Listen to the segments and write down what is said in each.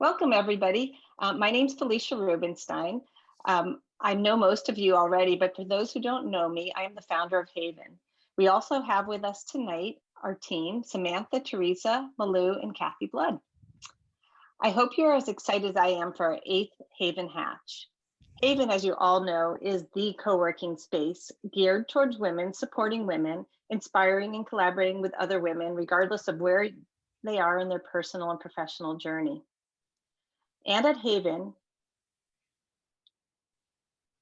Welcome, everybody. My name's Felicia Rubenstein. I know most of you already, but for those who don't know me, I am the founder of HAYVN. We also have with us tonight our team, Samantha, Teresa, Malou, and Kathy Blood. I hope you're as excited as I am for our 8th HAYVN Hatch. HAYVN, as you all know, is the co-working space geared towards women, supporting women, inspiring and collaborating with other women, regardless of where they are in their personal and professional journey. And at HAYVN,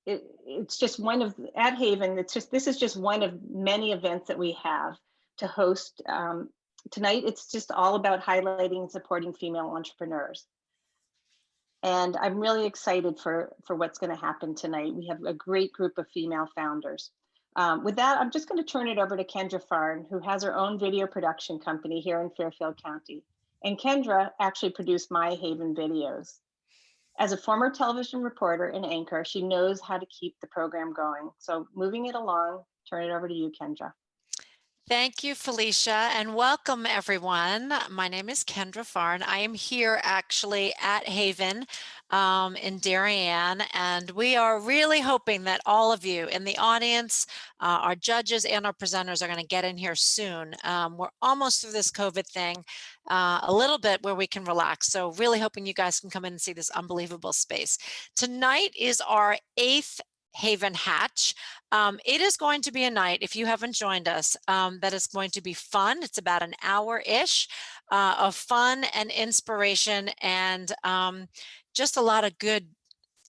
it's just one of, at HAYVN, this is just one of many events that we have to host. Tonight, it's just all about highlighting and supporting female entrepreneurs. And I'm really excited for what's going to happen tonight. We have a great group of female founders. With that, I'm just going to turn it over to Kendra Farn, who has her own video production company here in Fairfield County. And Kendra actually produced my HAYVN videos. As a former television reporter and anchor, she knows how to keep the program going. So moving it along, turn it over to you, Kendra. Thank you, Felicia, and welcome everyone. My name is Kendra Farn. I am here actually at HAYVN in Darien, and we are really hoping that all of you in the audience, our judges and our presenters are going to get in here soon. We're almost through this COVID thing, a little bit where we can relax. So really hoping you guys can come in and see this unbelievable space. Tonight is our 8th HAYVN Hatch. It is going to be a night, if you haven't joined us, that is going to be fun. It's about an hour-ish of fun and inspiration and just a lot of good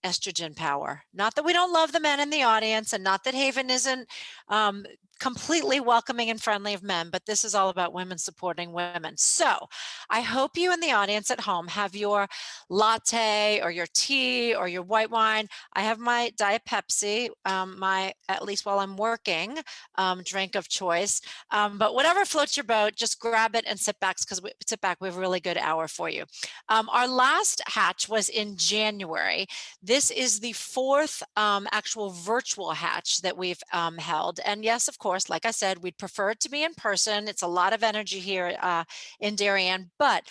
estrogen power. Not that we don't love the men in the audience and not that HAYVN isn't completely welcoming and friendly of men, but this is all about women supporting women. So I hope you in the audience at home have your latte or your tea or your white wine. I have my Diet Pepsi, at least while I'm working, drink of choice. But whatever floats your boat, just grab it and sit back because we have a really good hour for you. Our last hatch was in January. This is the 4th actual virtual hatch that we've held. And yes, of course, like I said, we'd prefer it to be in person. It's a lot of energy here in Darien, but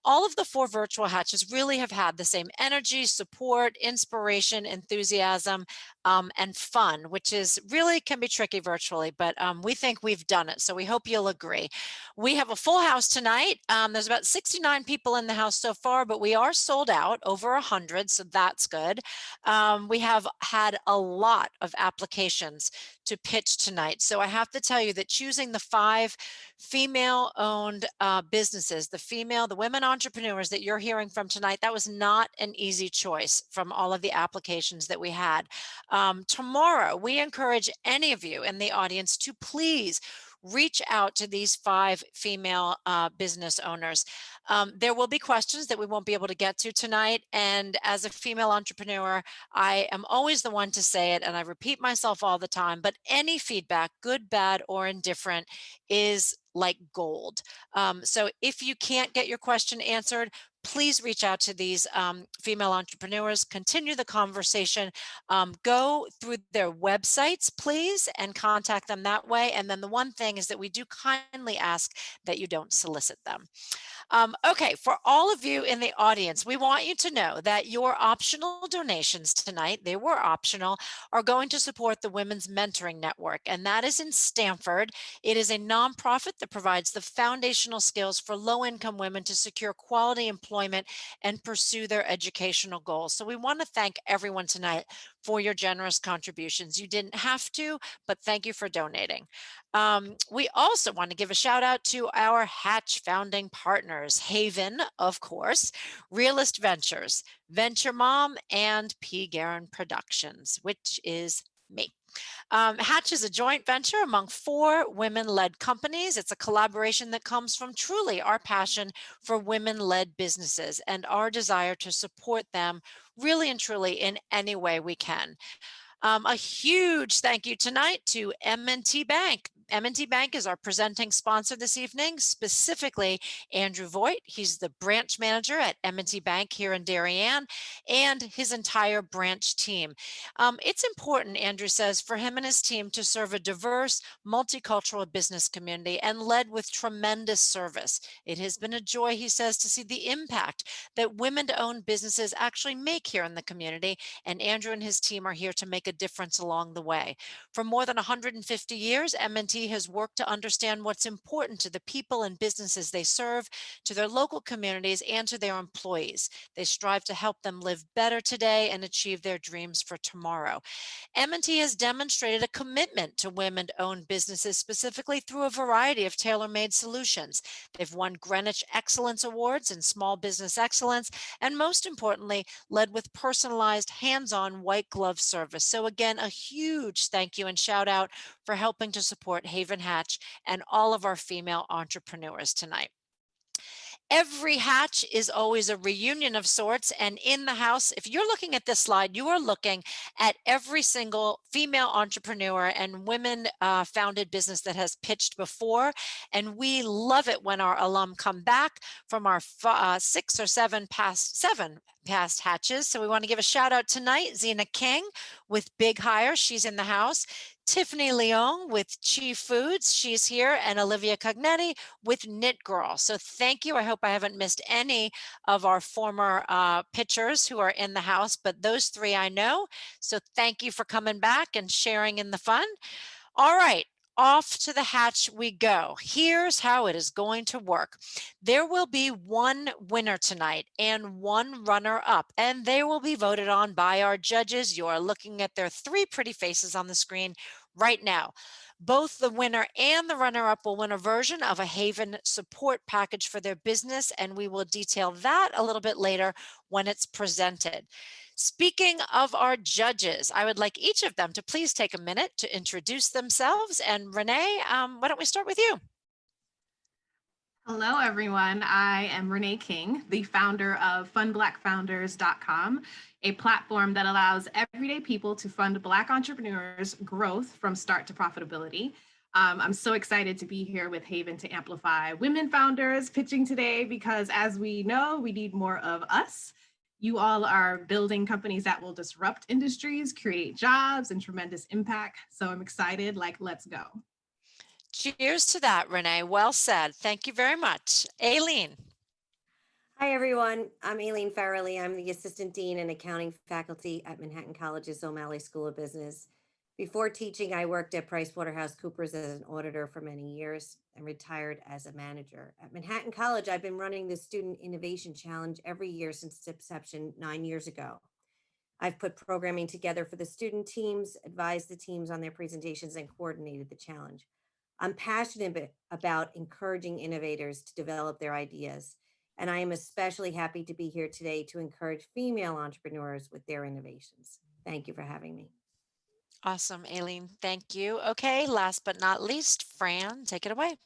all of the 4 virtual hatches really have had the same energy, support, inspiration, enthusiasm, and fun, which is really can be tricky virtually, but we think we've done it. So we hope you'll agree. We have a full house tonight. There's about 69 people in the house so far, but we are sold out, over 100, so that's good. We have had a lot of applications to pitch tonight. So I have to tell you that choosing the 5 female-owned businesses, the women entrepreneurs that you're hearing from tonight, that was not an easy choice from all of the applications that we had. Tomorrow, we encourage any of you in the audience to please reach out to these 5 female business owners. There will be questions that we won't be able to get to tonight. And as a female entrepreneur, I am always the one to say it, and I repeat myself all the time, but any feedback, good, bad, or indifferent, is like gold. So if you can't get your question answered, please reach out to these female entrepreneurs, continue the conversation, go through their websites, please, and contact them that way. And then the one thing is that we do kindly ask that you don't solicit them. Okay, for all of you in the audience, we want you to know that your optional donations tonight, they were optional, are going to support the Women's Mentoring Network, and that is in Stamford. It is a nonprofit that provides the foundational skills for low-income women to secure quality employment and pursue their educational goals. So we want to thank everyone tonight for your generous contributions. You didn't have to, but thank you for donating. We also want to give a shout out to our Hatch founding partners, HAYVN, of course, Realist Ventures, Venture Mom, and P. Garyn Productions, which is me. Hatch is a joint venture among 4 women-led companies. It's a collaboration that comes from truly our passion for women-led businesses and our desire to support them really and truly in any way we can. A huge thank you tonight to M&T Bank. M&T Bank is our presenting sponsor this evening, specifically Andrew Voigt. He's the branch manager at M&T Bank here in Darien, and his entire branch team. It's important, Andrew says, for him and his team to serve a diverse, multicultural business community and led with tremendous service. It has been a joy, he says, to see the impact that women-owned businesses actually make here in the community, and Andrew and his team are here to make a difference along the way. For more than 150 years, M&T has worked to understand what's important to the people and businesses they serve, to their local communities, and to their employees. They strive to help them live better today and achieve their dreams for tomorrow. M&T has demonstrated a commitment to women-owned businesses, specifically through a variety of tailor-made solutions. They've won Greenwich Excellence Awards in small business excellence, and most importantly, led with personalized, hands-on white glove service. So again, a huge thank you and shout out for helping to support HAYVN Hatch and all of our female entrepreneurs tonight. Every hatch is always a reunion of sorts, and in the house, if you're looking at this slide, you are looking at every single female entrepreneur and women founded business that has pitched before, and we love it when our alum come back from our 6 or 7 past hatches. So we want to give a shout out tonight, Zena King with Big Hire, she's in the house. Tiffany Leong with Chief Foods, she's here, and Olivia Cognetti with Knit Girl. So thank you. I hope I haven't missed any of our former pitchers who are in the house, but those 3 I know. So thank you for coming back and sharing in the fun. All right. Off to the hatch we go. Here's how it is going to work. There will be 1 winner tonight and 1 runner-up, and they will be voted on by our judges. You are looking at their 3 pretty faces on the screen right now. Both the winner and the runner-up will win a version of a HAYVN support package for their business, and we will detail that a little bit later when it's presented. Speaking of our judges, I would like each of them to please take a minute to introduce themselves. And Renee, why don't we start with you? Hello, everyone. I am Renee King, the founder of fundblackfounders.com, a platform that allows everyday people to fund Black entrepreneurs' growth from start to profitability. I'm so excited to be here with HAYVN to amplify women founders pitching today, because as we know, we need more of us. You all are building companies that will disrupt industries, create jobs, and tremendous impact. So I'm excited, let's go. Cheers to that, Renee. Well said. Thank you very much. Aileen. Hi, everyone. I'm Aileen Farrelly. I'm the Assistant Dean and Accounting Faculty at Manhattan College's O'Malley School of Business. Before teaching, I worked at PricewaterhouseCoopers as an auditor for many years and retired as a manager. At Manhattan College, I've been running the Student Innovation Challenge every year since its inception 9 years ago. I've put programming together for the student teams, advised the teams on their presentations, and coordinated the challenge. I'm passionate about encouraging innovators to develop their ideas, and I am especially happy to be here today to encourage female entrepreneurs with their innovations. Thank you for having me. Awesome, Aileen. Thank you. Okay, last but not least, Fran, take it away.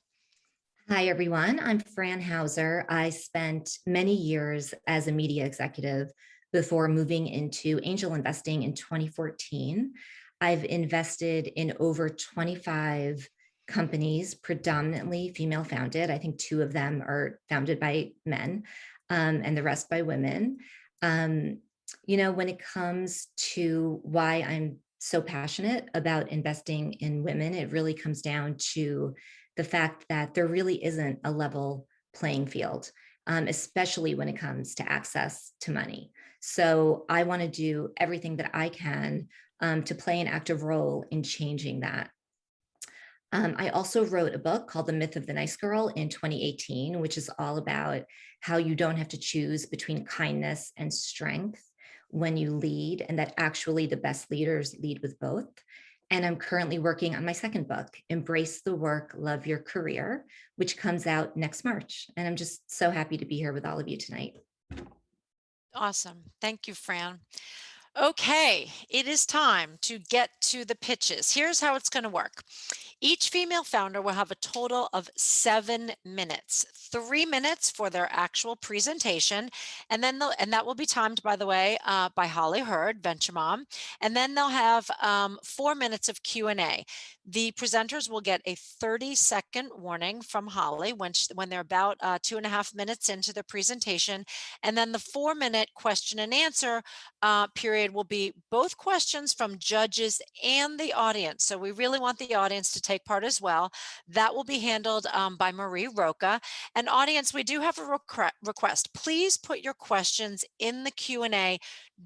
Hi, everyone. I'm Fran Hauser. I spent many years as a media executive before moving into angel investing in 2014. I've invested in over 25 companies, predominantly female founded. I think 2 of them are founded by men and the rest by women. When it comes to why I'm so passionate about investing in women, it really comes down to the fact that there really isn't a level playing field, especially when it comes to access to money. So I want to do everything that I can to play an active role in changing that. I also wrote a book called The Myth of the Nice Girl in 2018, which is all about how you don't have to choose between kindness and strength when you lead, and that actually the best leaders lead with both. And I'm currently working on my 2nd book, Embrace the Work, Love Your Career, which comes out next March. And I'm just so happy to be here with all of you tonight. Awesome. Thank you, Fran. Okay, it is time to get to the pitches. Here's how it's going to work. Each female founder will have a total of 7 minutes, 3 minutes for their actual presentation, and then that will be timed, by the way, by Holly Hurd, Venture Mom, and then they'll have 4 minutes of Q&A. The presenters will get a 30-second warning from Holly when they're about 2.5 minutes into the presentation. And then the 4-minute question and answer period will be both questions from judges and the audience. So we really want the audience to take part as well. That will be handled by Marie Roca. And audience, we do have a request. Please put your questions in the Q&A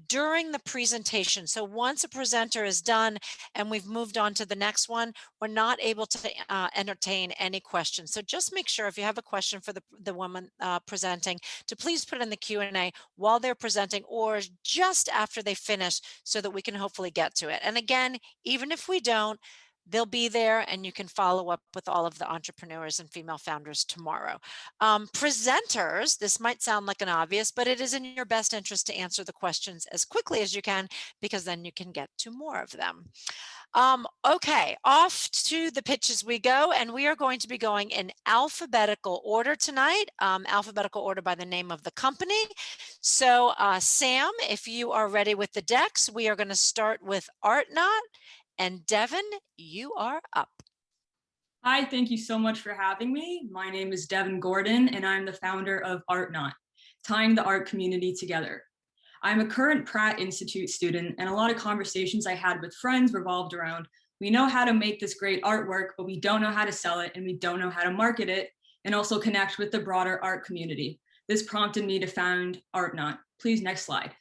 during the presentation. So once a presenter is done and we've moved on to the next one, we're not able to entertain any questions. So just make sure if you have a question for the woman presenting to please put it in the Q&A while they're presenting or just after they finish so that we can hopefully get to it. And again, even if we don't, they'll be there and you can follow up with all of the entrepreneurs and female founders tomorrow. Presenters, this might sound like an obvious, but it is in your best interest to answer the questions as quickly as you can, because then you can get to more of them. Okay, off to the pitches we go, and we are going to be going in alphabetical order tonight, alphabetical order by the name of the company. So Sam, if you are ready with the decks, we are going to start with ArtKnot. And Devon, you are up. Hi, thank you so much for having me. My name is Devon Gordon, and I'm the founder of ArtKnot, tying the art community together. I'm a current Pratt Institute student, and a lot of conversations I had with friends revolved around, we know how to make this great artwork, but we don't know how to sell it, and we don't know how to market it, and also connect with the broader art community. This prompted me to found ArtKnot. Please, next slide.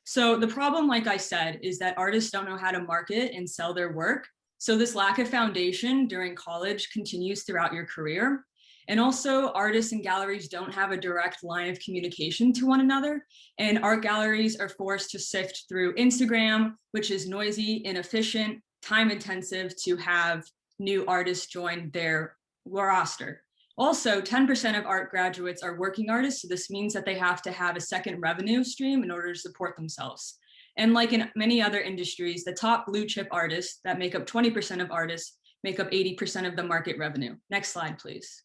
So the problem, like I said, is that artists don't know how to market and sell their work. So this lack of foundation during college continues throughout your career. And also artists and galleries don't have a direct line of communication to one another. And art galleries are forced to sift through Instagram, which is noisy, inefficient, time intensive to have new artists join their roster. Also, 10% of art graduates are working artists, so this means that they have to have a second revenue stream in order to support themselves. And like in many other industries, the top blue chip artists that make up 20% of artists make up 80% of the market revenue. Next slide, please.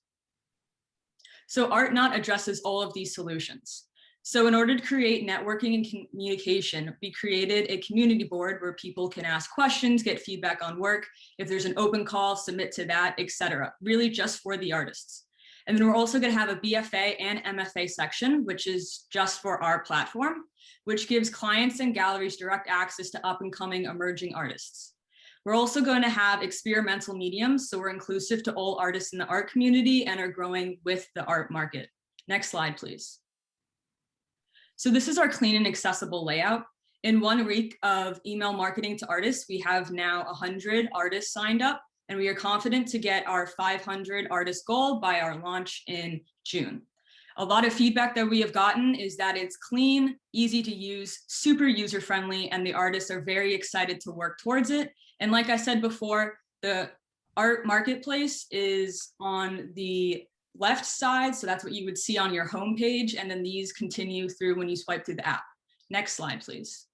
So ArtKnot addresses all of these solutions. So in order to create networking and communication, we created a community board where people can ask questions, get feedback on work. If there's an open call, submit to that, etc. Really just for the artists. And then we're also going to have a BFA and MFA section, which is just for our platform, which gives clients and galleries direct access to up and coming emerging artists. We're also going to have experimental mediums, so we're inclusive to all artists in the art community and are growing with the art market. Next slide, please. So this is our clean and accessible layout. In 1 week of email marketing to artists, we have now 100 artists signed up, and we are confident to get our 500 artist goal by our launch in June. A lot of feedback that we have gotten is that it's clean, easy to use, super user-friendly, and the artists are very excited to work towards it. And like I said before, the art marketplace is on the left side, so that's what you would see on your homepage, and then these continue through when you swipe through the app. Next slide, please.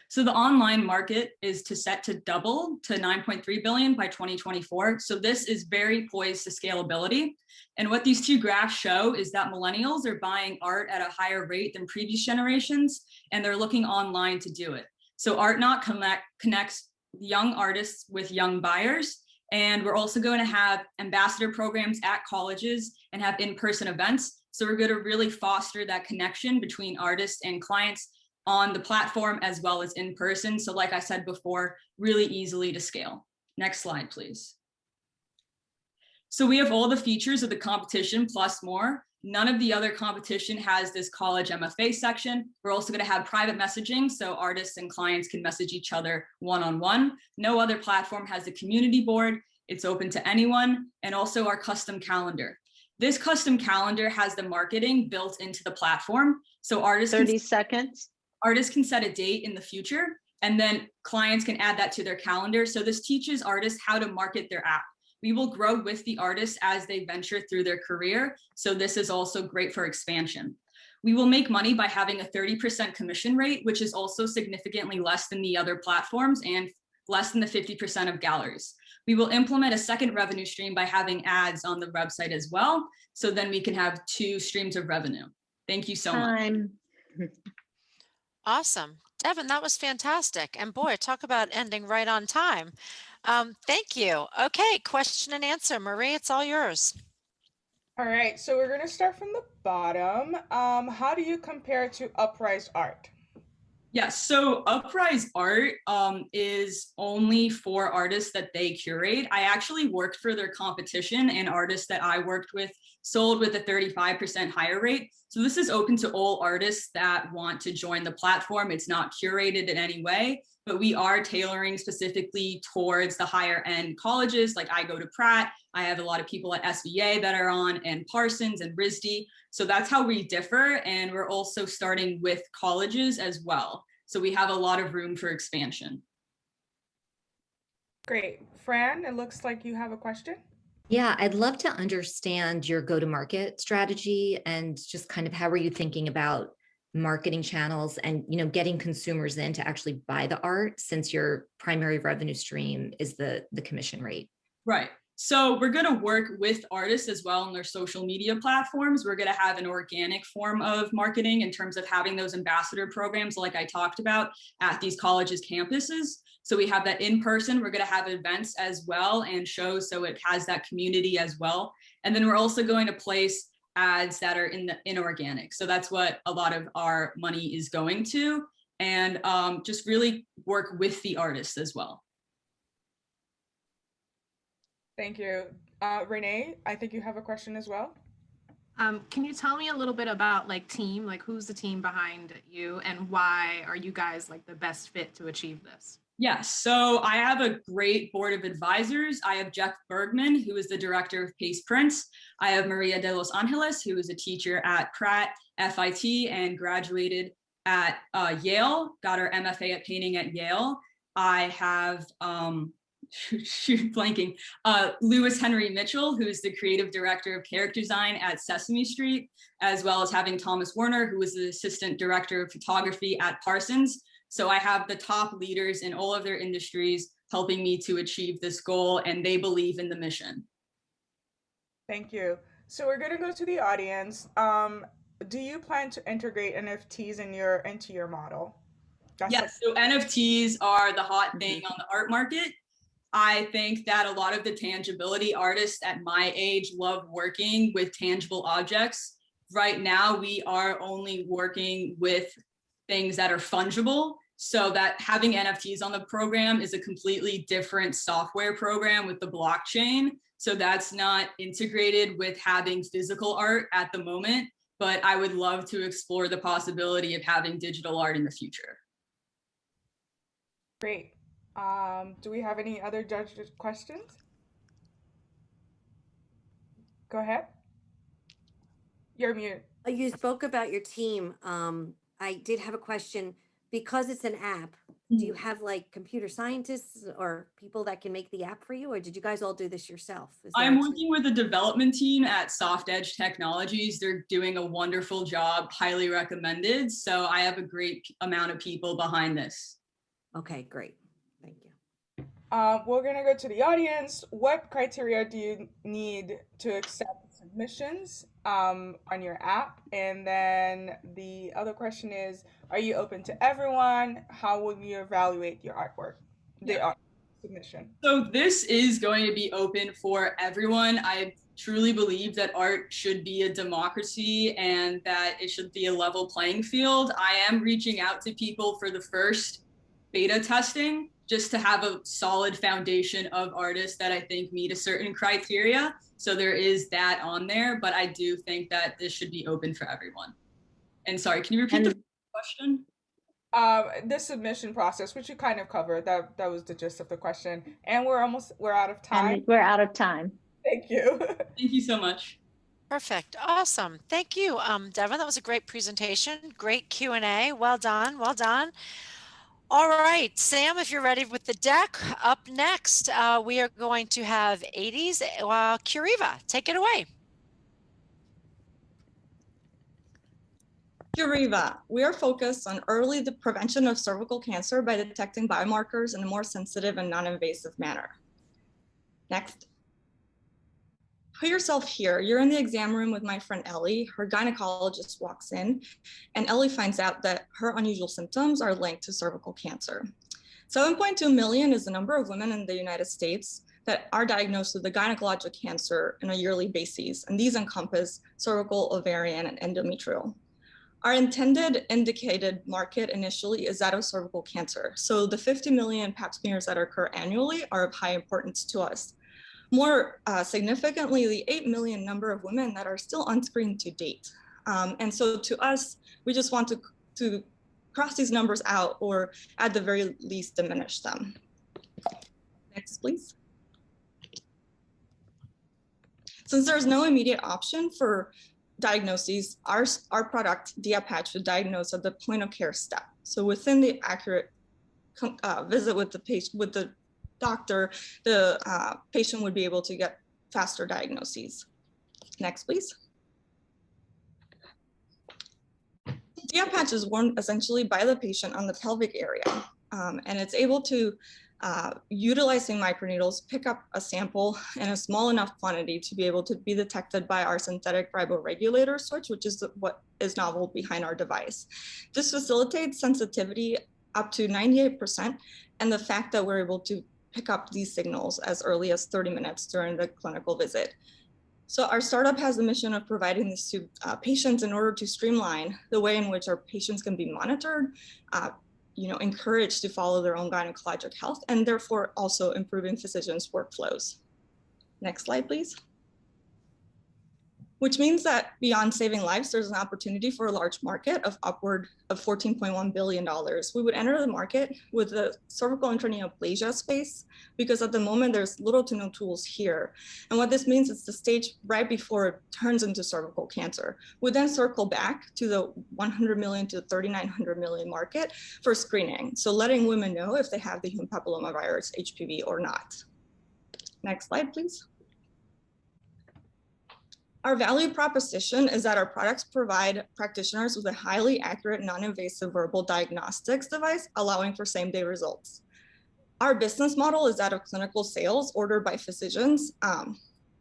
So the online market is set to double to 9.3 billion by 2024. So this is very poised to scalability. And what these two graphs show is that millennials are buying art at a higher rate than previous generations, and they're looking online to do it. So ArtKnot connects young artists with young buyers. And we're also going to have ambassador programs at colleges and have in-person events. So we're going to really foster that connection between artists and clients on the platform as well as in person. So like I said before, really easily to scale. Next slide, please. So we have all the features of the competition plus more. None of the other competition has this college MFA section. We're also going to have private messaging so artists and clients can message each other one-on-one. No other platform has a community board. It's open to anyone, and also our custom calendar. This custom calendar has the marketing built into the platform. So artists 30 seconds. Artists can set a date in the future, and then clients can add that to their calendar. So this teaches artists how to market their app. We will grow with the artists as they venture through their career. So this is also great for expansion. We will make money by having a 30% commission rate, which is also significantly less than the other platforms and less than the 50% of galleries. We will implement a second revenue stream by having ads on the website as well. So then we can have 2 streams of revenue. Thank you so much. Awesome. Devon, that was fantastic. And boy, talk about ending right on time. Thank you. Okay, question and answer. Marie, it's all yours. All right, so we're gonna start from the bottom. How do you compare to Uprise Art? Yes, so Uprise Art is only for artists that they curate. I actually worked for their competition, and artists that I worked with sold with a 35% higher rate. So this is open to all artists that want to join the platform. It's not curated in any way, but we are tailoring specifically towards the higher end colleges. Like I go to Pratt, I have a lot of people at SVA that are on, and Parsons and RISD. So that's how we differ. And we're also starting with colleges as well. So we have a lot of room for expansion. Great. Fran, it looks like you have a question. Yeah, I'd love to understand your go-to-market strategy and just kind of how are you thinking about marketing channels and, you know, getting consumers in to actually buy the art, since your primary revenue stream is the commission rate. Right. So we're going to work with artists as well on their social media platforms. We're going to have an organic form of marketing in terms of having those ambassador programs like I talked about at these colleges' campuses. So we have that in person. We're going to have events as well and shows, so it has that community as well. And then we're also going to place ads that are in the inorganic. So that's what a lot of our money is going to, and just really work with the artists as well. Thank you. Renee, I think you have a question as well. Can you tell me a little bit about like team, like who's the team behind you and why are you guys like the best fit to achieve this? Yes, so I have a great board of advisors. I have Jeff Bergman, who is the director of Pace Prints. I have Maria de los Angeles, who is a teacher at Pratt FIT and graduated at Yale, got her MFA at painting at Yale. I have Lewis Henry Mitchell, who's the creative director of character design at Sesame Street, as well as having Thomas Werner, who was the assistant director of photography at Parsons. So I have the top leaders in all of their industries helping me to achieve this goal, and they believe in the mission. Thank you. So we're going to go to the audience. Do you plan to integrate NFTs into your model? Yes, so NFTs are the hot thing on the art market. I think that a lot of the tangibility artists at my age love working with tangible objects. Right now, we are only working with things that are fungible, so that having NFTs on the program is a completely different software program with the blockchain. So that's not integrated with having physical art at the moment, but I would love to explore the possibility of having digital art in the future. Great. Do we have any other judges' questions? Go ahead. You're mute. You spoke about your team. I did have a question. Because it's an app, do you have like computer scientists or people that can make the app for you, or did you guys all do this yourself? I'm working with the development team at Soft Edge Technologies. They're doing a wonderful job, highly recommended. So I have a great amount of people behind this. Okay, great. Thank you. We're gonna go to the audience. What criteria do you need to accept submissions on your app? And then the other question is, are you open to everyone? How will you evaluate your artwork, the art submission? So this is going to be open for everyone. I truly believe that art should be a democracy and that it should be a level playing field. I am reaching out to people for the first beta testing, just to have a solid foundation of artists that I think meet a certain criteria. So there is that on there, but I do think that this should be open for everyone. And sorry, can you repeat the question? The submission process, which you kind of covered, that was the gist of the question. And we're out of time. And we're out of time. Thank you. Thank you so much. Perfect. Awesome. Thank you, Devon. That was a great presentation. Great Q&A. Well done. Well done. All right, Sam, if you're ready with the deck, up next, we are going to have Eydis, Curiva. Take it away. Curiva, we are focused on early prevention of cervical cancer by detecting biomarkers in a more sensitive and non-invasive manner. Next. put yourself here. You're in the exam room with my friend Ellie. Her gynecologist walks in, and Ellie finds out that her unusual symptoms are linked to cervical cancer. 7.2 million is the number of women in the United States that are diagnosed with a gynecologic cancer on a yearly basis, and these encompass cervical, ovarian, and endometrial. Our intended indicated market initially is that of cervical cancer. So the 50 million pap smears that occur annually are of high importance to us. More significantly, the 8 million number of women that are still unscreened to date. And so to us, we just want to cross these numbers out, or at the very least diminish them. Next, please. Since there's no immediate option for diagnoses, our product, Dia Patch, would diagnose at the point of care step. So within the accurate visit with the patient, with the doctor, the patient would be able to get faster diagnoses. Next, please. Dia Patch is worn essentially by the patient on the pelvic area, and it's able to, utilizing microneedles, pick up a sample in a small enough quantity to be able to be detected by our synthetic riboregulator switch, which is what is novel behind our device. This facilitates sensitivity up to 98%, and the fact that we're able to pick up these signals as early as 30 minutes during the clinical visit. So our startup has the mission of providing this to patients in order to streamline the way in which our patients can be monitored, encouraged to follow their own gynecologic health, and therefore also improving physicians' workflows. Next slide, please. Which means that beyond saving lives, there's an opportunity for a large market of upward of $14.1 billion. We would enter the market with the cervical intraneoplasia space, because at the moment there's little to no tools here. And what this means is the stage right before it turns into cervical cancer. We then circle back to the 100 million to 3,900 million market for screening. So letting women know if they have the human papillomavirus, HPV, or not. Next slide, please. Our value proposition is that our products provide practitioners with a highly accurate, non-invasive verbal diagnostics device, allowing for same-day results. Our business model is that of clinical sales ordered by physicians,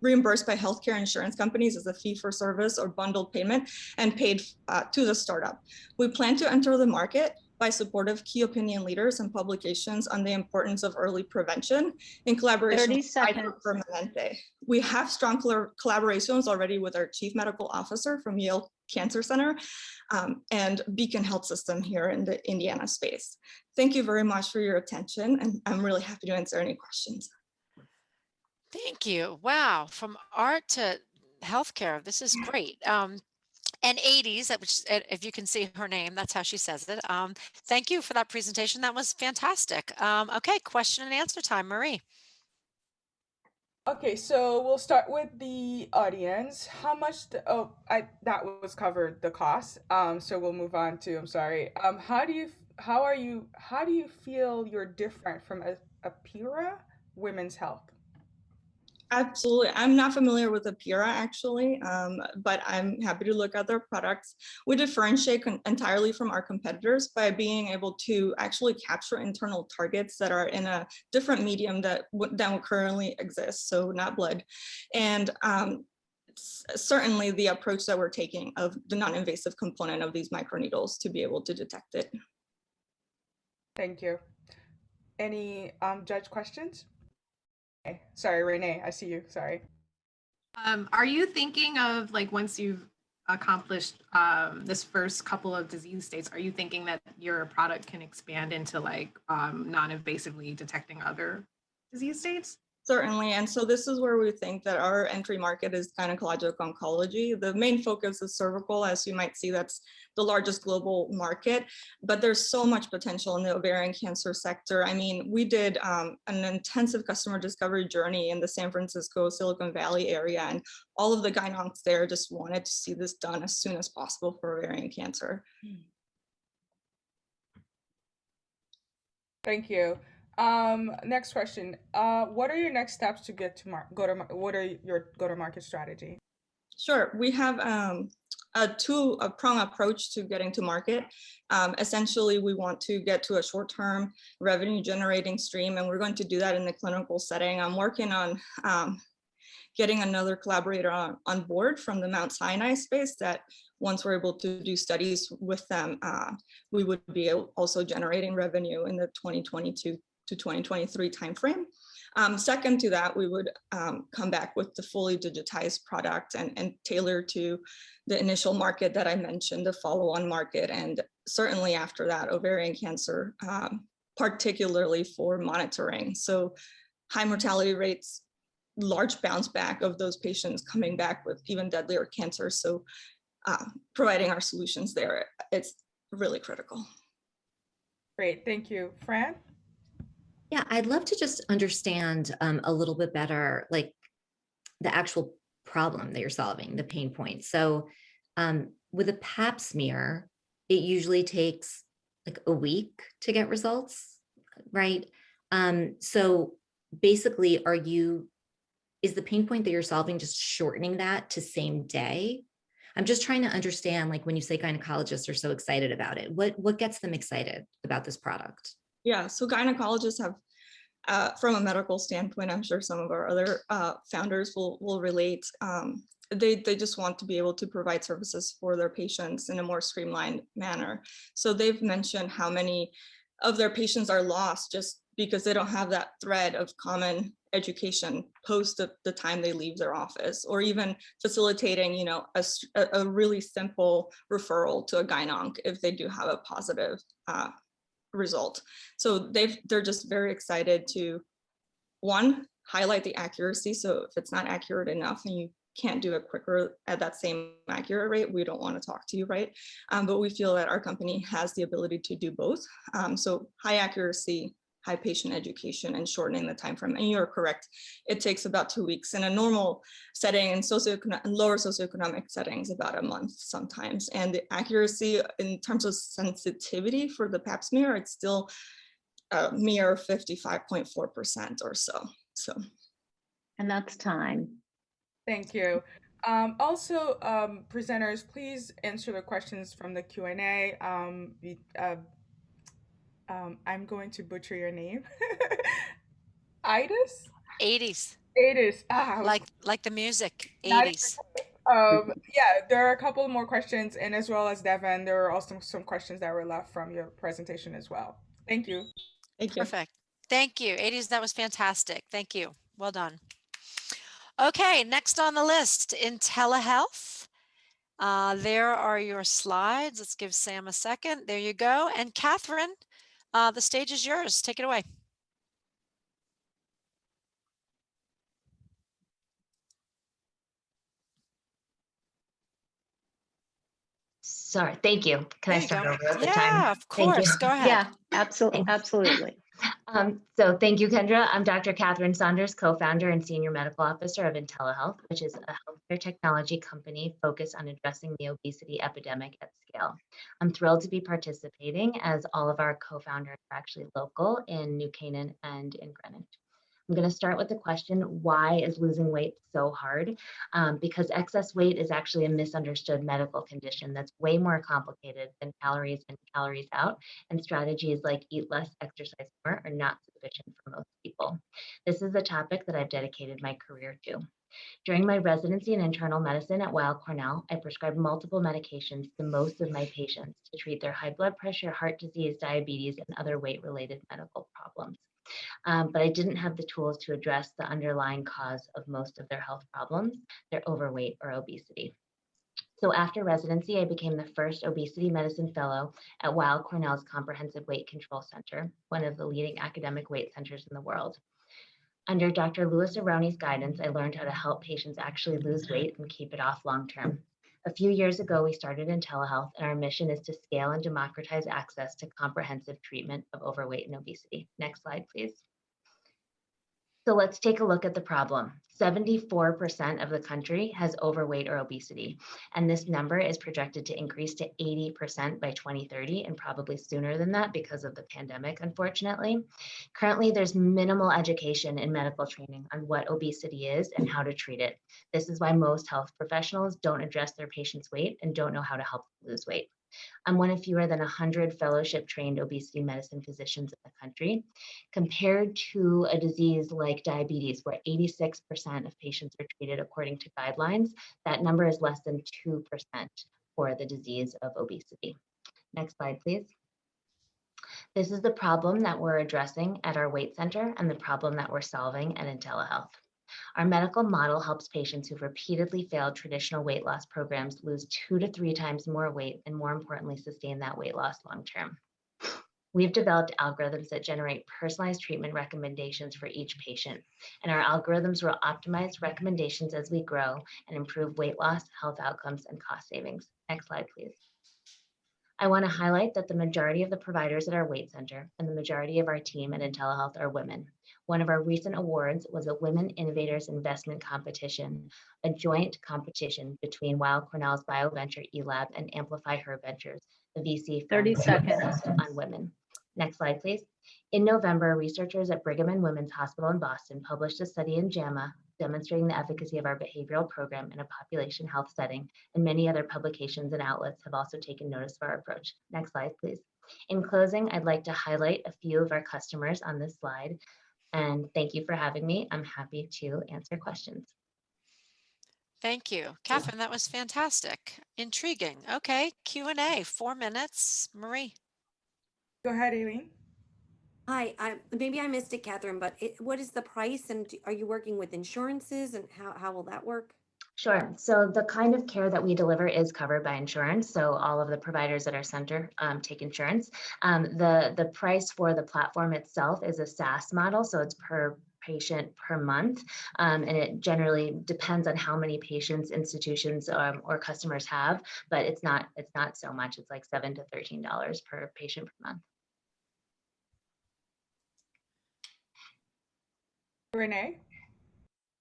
reimbursed by healthcare insurance companies as a fee-for-service or bundled payment, and paid to the startup. We plan to enter the market by support of key opinion leaders and publications on the importance of early prevention in collaboration with Kaiser Permanente. We have strong collaborations already with our Chief Medical Officer from Yale Cancer Center and Beacon Health System here in the Indiana space. Thank you very much for your attention, and I'm really happy to answer any questions. Thank you. Wow, from art to healthcare, this is great. And Eydis, which, if you can see her name, that's how she says it. Thank you for that presentation. That was fantastic. Okay, question and answer time, Marie. Okay, so we'll start with the audience. How much? That was covered, the cost. So we'll move on to. I'm sorry. How do you feel you're different from Apira Women's Health? Absolutely. I'm not familiar with Apira actually, but I'm happy to look at their products. We differentiate entirely from our competitors by being able to actually capture internal targets that are in a different medium than what currently exists, so not blood. And certainly the approach that we're taking of the non-invasive component of these microneedles to be able to detect it. Thank you. Any judge questions? Sorry, Renee, I see you. Sorry. Are you thinking of, like, once you've accomplished this first couple of disease states, are you thinking that your product can expand into like non-invasively detecting other disease states? Certainly, and so this is where we think that our entry market is gynecologic oncology. The main focus is cervical, as you might see, that's the largest global market, but there's so much potential in the ovarian cancer sector. I mean, we did an intensive customer discovery journey in the San Francisco, Silicon Valley area, and all of the gyn-oncs there just wanted to see this done as soon as possible for ovarian cancer. Thank you. Next question. What are your next steps to get to what are your go-to-market strategy? Sure, we have a two-prong approach to getting to market. Essentially, we want to get to a short-term revenue generating stream, and we're going to do that in the clinical setting. I'm working on getting another collaborator on board from the Mount Sinai space that once we're able to do studies with them, we would be also generating revenue in the 2022 to 2023 timeframe. Second to that, we would come back with the fully digitized product and tailor to the initial market that I mentioned, the follow-on market, and certainly after that, ovarian cancer, particularly for monitoring. So high mortality rates, large bounce back of those patients coming back with even deadlier cancer. So providing our solutions there, it's really critical. Great, thank you. Fran? Yeah, I'd love to just understand a little bit better, like the actual problem that you're solving, the pain point. So with a pap smear, it usually takes like a week to get results, right? So basically, is the pain point that you're solving just shortening that to same day? I'm just trying to understand, like when you say gynecologists are so excited about it, what gets them excited about this product? Yeah, so gynecologists have, from a medical standpoint, I'm sure some of our other founders will relate. They just want to be able to provide services for their patients in a more streamlined manner. So they've mentioned how many of their patients are lost just because they don't have that thread of common education post the time they leave their office, or even facilitating, you know, a really simple referral to a gyn-onc if they do have a positive result. So they're just very excited to, one, highlight the accuracy. So if it's not accurate enough and you can't do it quicker at that same accurate rate, we don't want to talk to you, right? But we feel that our company has the ability to do both. So high accuracy, high patient education, and shortening the time frame. And you're correct, it takes about 2 weeks in a normal setting, and lower socioeconomic settings, about a month sometimes. And the accuracy in terms of sensitivity for the pap smear, it's still a mere 55.4% or so. And that's time. Thank you. Also, presenters, please answer the questions from the Q&A. I'm going to butcher your name. Eydis? Eydis. Eydis. Like the music, Not 80s. Yeah, there are a couple more questions, and as well as Devon, there are also some questions that were left from your presentation as well. Thank you. Thank you. Perfect. Thank you. 80s, that was fantastic. Thank you. Well done. Okay, next on the list, Intellihealth. There are your slides. Let's give Sam a second. There you go. And Katherine, the stage is yours. Take it away. Sorry, thank you. Can I start over at the time? Yeah, of course. Go ahead. Yeah, absolutely. So thank you, Kendra. I'm Dr. Katherine Saunders, co-founder and senior medical officer of Intellihealth, which is a healthcare technology company focused on addressing the obesity epidemic at scale. I'm thrilled to be participating, as all of our co-founders are actually local in New Canaan and in Greenwich. I'm going to start with the question, why is losing weight so hard? Because excess weight is actually a misunderstood medical condition that's way more complicated than calories in, calories out, and strategies like eat less, exercise more are not sufficient for most people. This is a topic that I've dedicated my career to. During my residency in internal medicine at Weill Cornell, I prescribed multiple medications to most of my patients to treat their high blood pressure, heart disease, diabetes, and other weight-related medical problems. But I didn't have the tools to address the underlying cause of most of their health problems, their overweight or obesity. So after residency, I became the first obesity medicine fellow at Weill Cornell's Comprehensive Weight Control Center, one of the leading academic weight centers in the world. Under Dr. Louis Arone's guidance, I learned how to help patients actually lose weight and keep it off long term. A few years ago, we started Intellihealth, and our mission is to scale and democratize access to comprehensive treatment of overweight and obesity. Next slide, please. So let's take a look at the problem. 74% of the country has overweight or obesity, and this number is projected to increase to 80% by 2030, and probably sooner than that because of the pandemic, unfortunately. Currently, there's minimal education in medical training on what obesity is and how to treat it. This is why most health professionals don't address their patients' weight and don't know how to help them lose weight. I'm one of fewer than 100 fellowship-trained obesity medicine physicians in the country, compared to a disease like diabetes, where 86% of patients are treated according to guidelines. That number is less than 2% for the disease of obesity. Next slide, please. This is the problem that we're addressing at our weight center and the problem that we're solving at Intellihealth. Our medical model helps patients who've repeatedly failed traditional weight loss programs lose 2 to 3 times more weight and, more importantly, sustain that weight loss long term. We've developed algorithms that generate personalized treatment recommendations for each patient, and our algorithms will optimize recommendations as we grow and improve weight loss, health outcomes, and cost savings. Next slide, please. I want to highlight that the majority of the providers at our weight center and the majority of our team at Intellihealth are women. One of our recent awards was a Women Innovators Investment Competition, a joint competition between Weill Cornell's BioVenture eLab and Amplify Her Ventures, the VC 30 seconds on women. Next slide, please. In November, researchers at Brigham and Women's Hospital in Boston published a study in JAMA demonstrating the efficacy of our behavioral program in a population health setting, and many other publications and outlets have also taken notice of our approach. Next slide, please. In closing, I'd like to highlight a few of our customers on this slide, and thank you for having me. I'm happy to answer questions. Thank you. Katherine, that was fantastic. Intriguing. Okay, Q&A, 4 minutes. Marie. Go ahead, Aileen. Hi, maybe I missed it, Katherine, but what is the price, and are you working with insurances, and how will that work? Sure. So the kind of care that we deliver is covered by insurance. So all of the providers at our center take insurance. The price for the platform itself is a SaaS model, so it's per patient per month, and it generally depends on how many patients, institutions, or customers have. But it's not so much. It's like $7 to $13 per patient per month. Renee?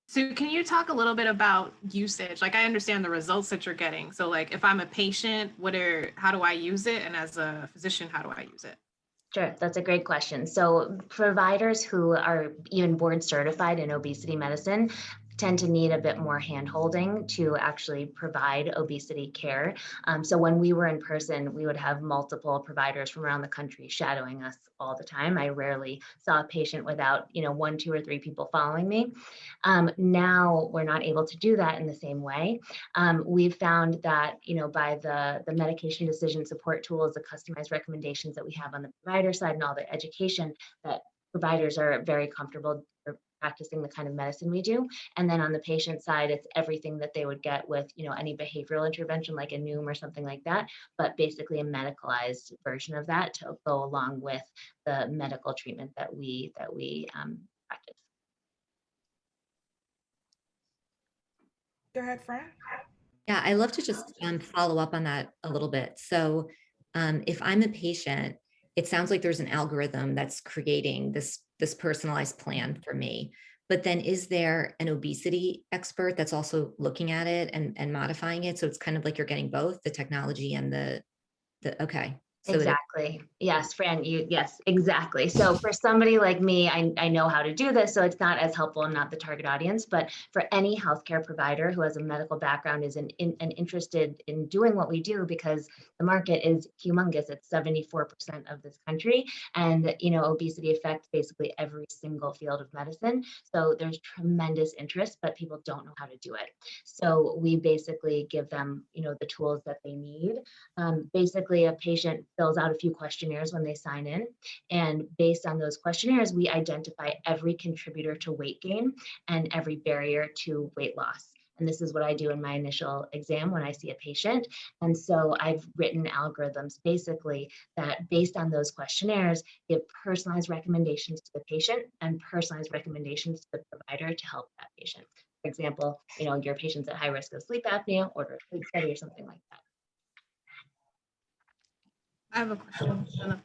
So can you talk a little bit about usage? Like, I understand the results that you're getting. So like, if I'm a patient, how do I use it? And as a physician, how do I use it? Sure, that's a great question. So providers who are even board certified in obesity medicine tend to need a bit more hand-holding to actually provide obesity care. So when we were in person, we would have multiple providers from around the country shadowing us all the time. I rarely saw a patient without, 1, 2, or 3 people following me. Now we're not able to do that in the same way. We've found that, by the medication decision support tools, the customized recommendations that we have on the provider side, and all the education, that providers are very comfortable practicing the kind of medicine we do. And then on the patient side, it's everything that they would get with, any behavioral intervention like a Noom or something like that, but basically a medicalized version of that to go along with the medical treatment that we practice. Go ahead, Fran. Yeah, I love to just follow up on that a little bit. So if I'm a patient, it sounds like there's an algorithm that's creating this personalized plan for me. But then is there an obesity expert that's also looking at it and modifying it? So it's kind of like you're getting both the technology and the okay. So exactly. Yes, Fran, yes, exactly. So for somebody like me, I know how to do this, so it's not as helpful. I'm not the target audience, but for any healthcare provider who has a medical background is interested in doing what we do, because the market is humongous. It's 74% of this country, and obesity affects basically every single field of medicine. So there's tremendous interest, but people don't know how to do it. So we basically give them, the tools that they need. Basically, a patient fills out a few questionnaires when they sign in. And based on those questionnaires, we identify every contributor to weight gain and every barrier to weight loss. And this is what I do in my initial exam when I see a patient. And so I've written algorithms basically that, based on those questionnaires, give personalized recommendations to the patient and personalized recommendations to the provider to help that patient. For example, your patient's at high risk of sleep apnea, order a sleep study or something like that. I have a question.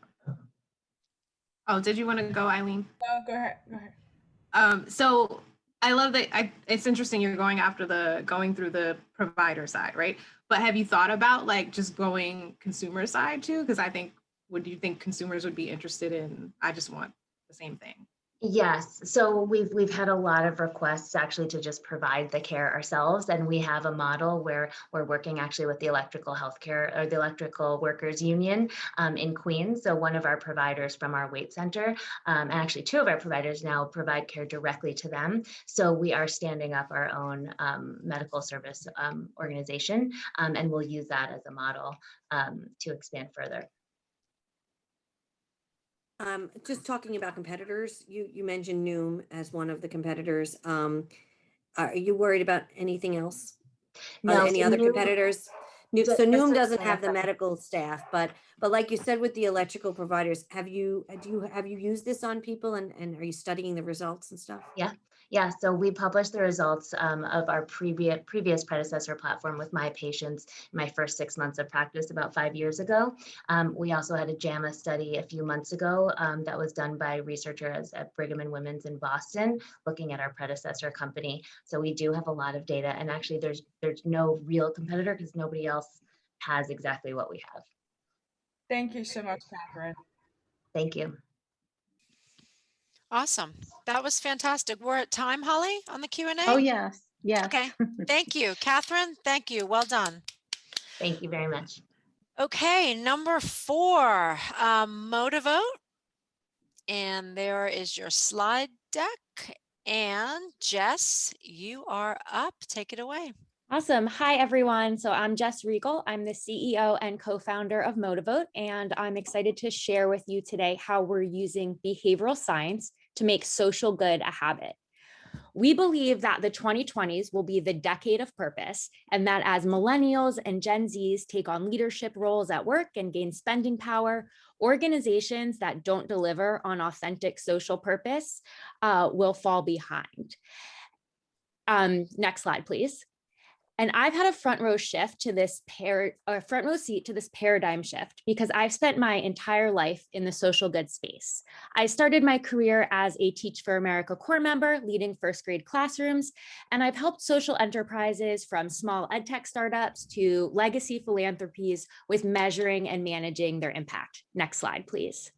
Oh, did you want to go, Aileen? No, go ahead. So I love that. It's interesting you're going through the provider side, right? But have you thought about just going consumer side too? Because would you think consumers would be interested in, I just want the same thing? Yes, so we've had a lot of requests actually to just provide the care ourselves, and we have a model where we're working actually with the electrical healthcare or the electrical workers union in Queens. So one of our providers from our weight center, and actually two of our providers now provide care directly to them. So we are standing up our own medical service organization, and we'll use that as a model to expand further. Just talking about competitors, you mentioned Noom as one of the competitors. Are you worried about anything else? No, Any so other Noom- competitors? so- So Noom so doesn't have the clarify. medical staff, but like you said with the electrical providers, have you used this on people and are you studying the results and stuff? Yeah, so we published the results of our previous predecessor platform with my patients in my first 6 months of practice about 5 years ago. We also had a JAMA study a few months ago that was done by researchers at Brigham and Women's in Boston, looking at our predecessor company. So we do have a lot of data, and actually there's no real competitor because nobody else has exactly what we have. Thank you so much, Katherine. Thank you. Awesome. That was fantastic. We're at time, Holly, on the Q&A? Oh, yes. Yes. Okay. Thank you. Catherine, thank you. Well done. Thank you very much. Okay, number 4, Motivote. And there is your slide deck. And Jess, you are up. Take it away. Awesome. Hi, everyone. So I'm Jess Riegel. I'm the CEO and co-founder of Motivote, and I'm excited to share with you today how we're using behavioral science to make social good a habit. We believe that the 2020s will be the decade of purpose, and that as millennials and Gen Zs take on leadership roles at work and gain spending power, organizations that don't deliver on authentic social purpose will fall behind. Next slide, please. And I've had a front row seat to this paradigm shift because I've spent my entire life in the social good space. I started my career as a Teach for America Corps member, leading first grade classrooms, and I've helped social enterprises from small edtech startups to legacy philanthropies with measuring and managing their impact. Next slide, please.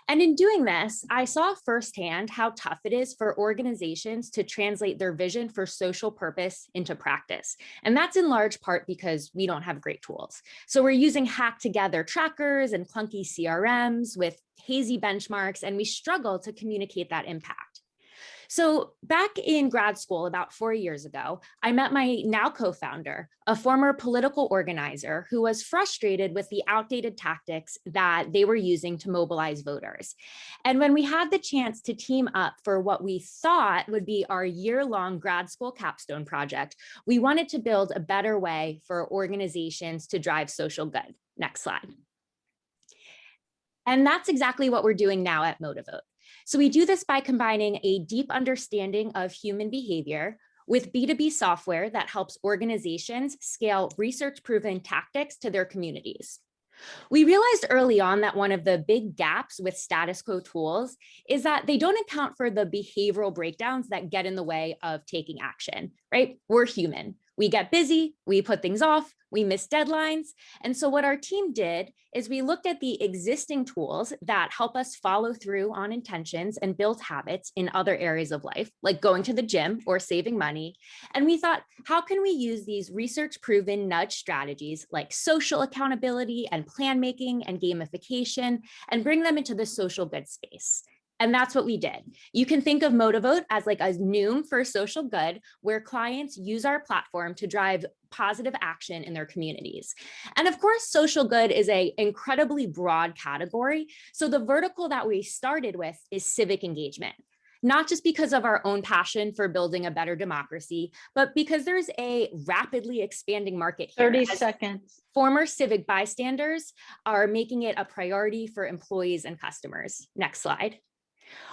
And in doing this, I saw firsthand how tough it is for organizations to translate their vision for social purpose into practice. And that's in large part because we don't have great tools. So we're using hack together trackers and clunky CRMs with hazy benchmarks, and we struggle to communicate that impact. So back in grad school about 4 years ago, I met my now co-founder, a former political organizer who was frustrated with the outdated tactics that they were using to mobilize voters. And when we had the chance to team up for what we thought would be our year-long grad school capstone project, we wanted to build a better way for organizations to drive social good. Next slide. And that's exactly what we're doing now at Motivote. So we do this by combining a deep understanding of human behavior with B2B software that helps organizations scale research-proven tactics to their communities. We realized early on that one of the big gaps with status quo tools is that they don't account for the behavioral breakdowns that get in the way of taking action, right? We're human. We get busy, we put things off, we miss deadlines. And so what our team did is we looked at the existing tools that help us follow through on intentions and build habits in other areas of life, like going to the gym or saving money. And we thought, how can we use these research-proven nudge strategies like social accountability and plan making and gamification and bring them into the social good space? And that's what we did. You can think of Motivote as like a Noom for social good, where clients use our platform to drive positive action in their communities. And of course, social good is an incredibly broad category. So the vertical that we started with is civic engagement, not just because of our own passion for building a better democracy, but because there's a rapidly expanding market here. 30 seconds. Former civic bystanders are making it a priority for employees and customers. Next slide.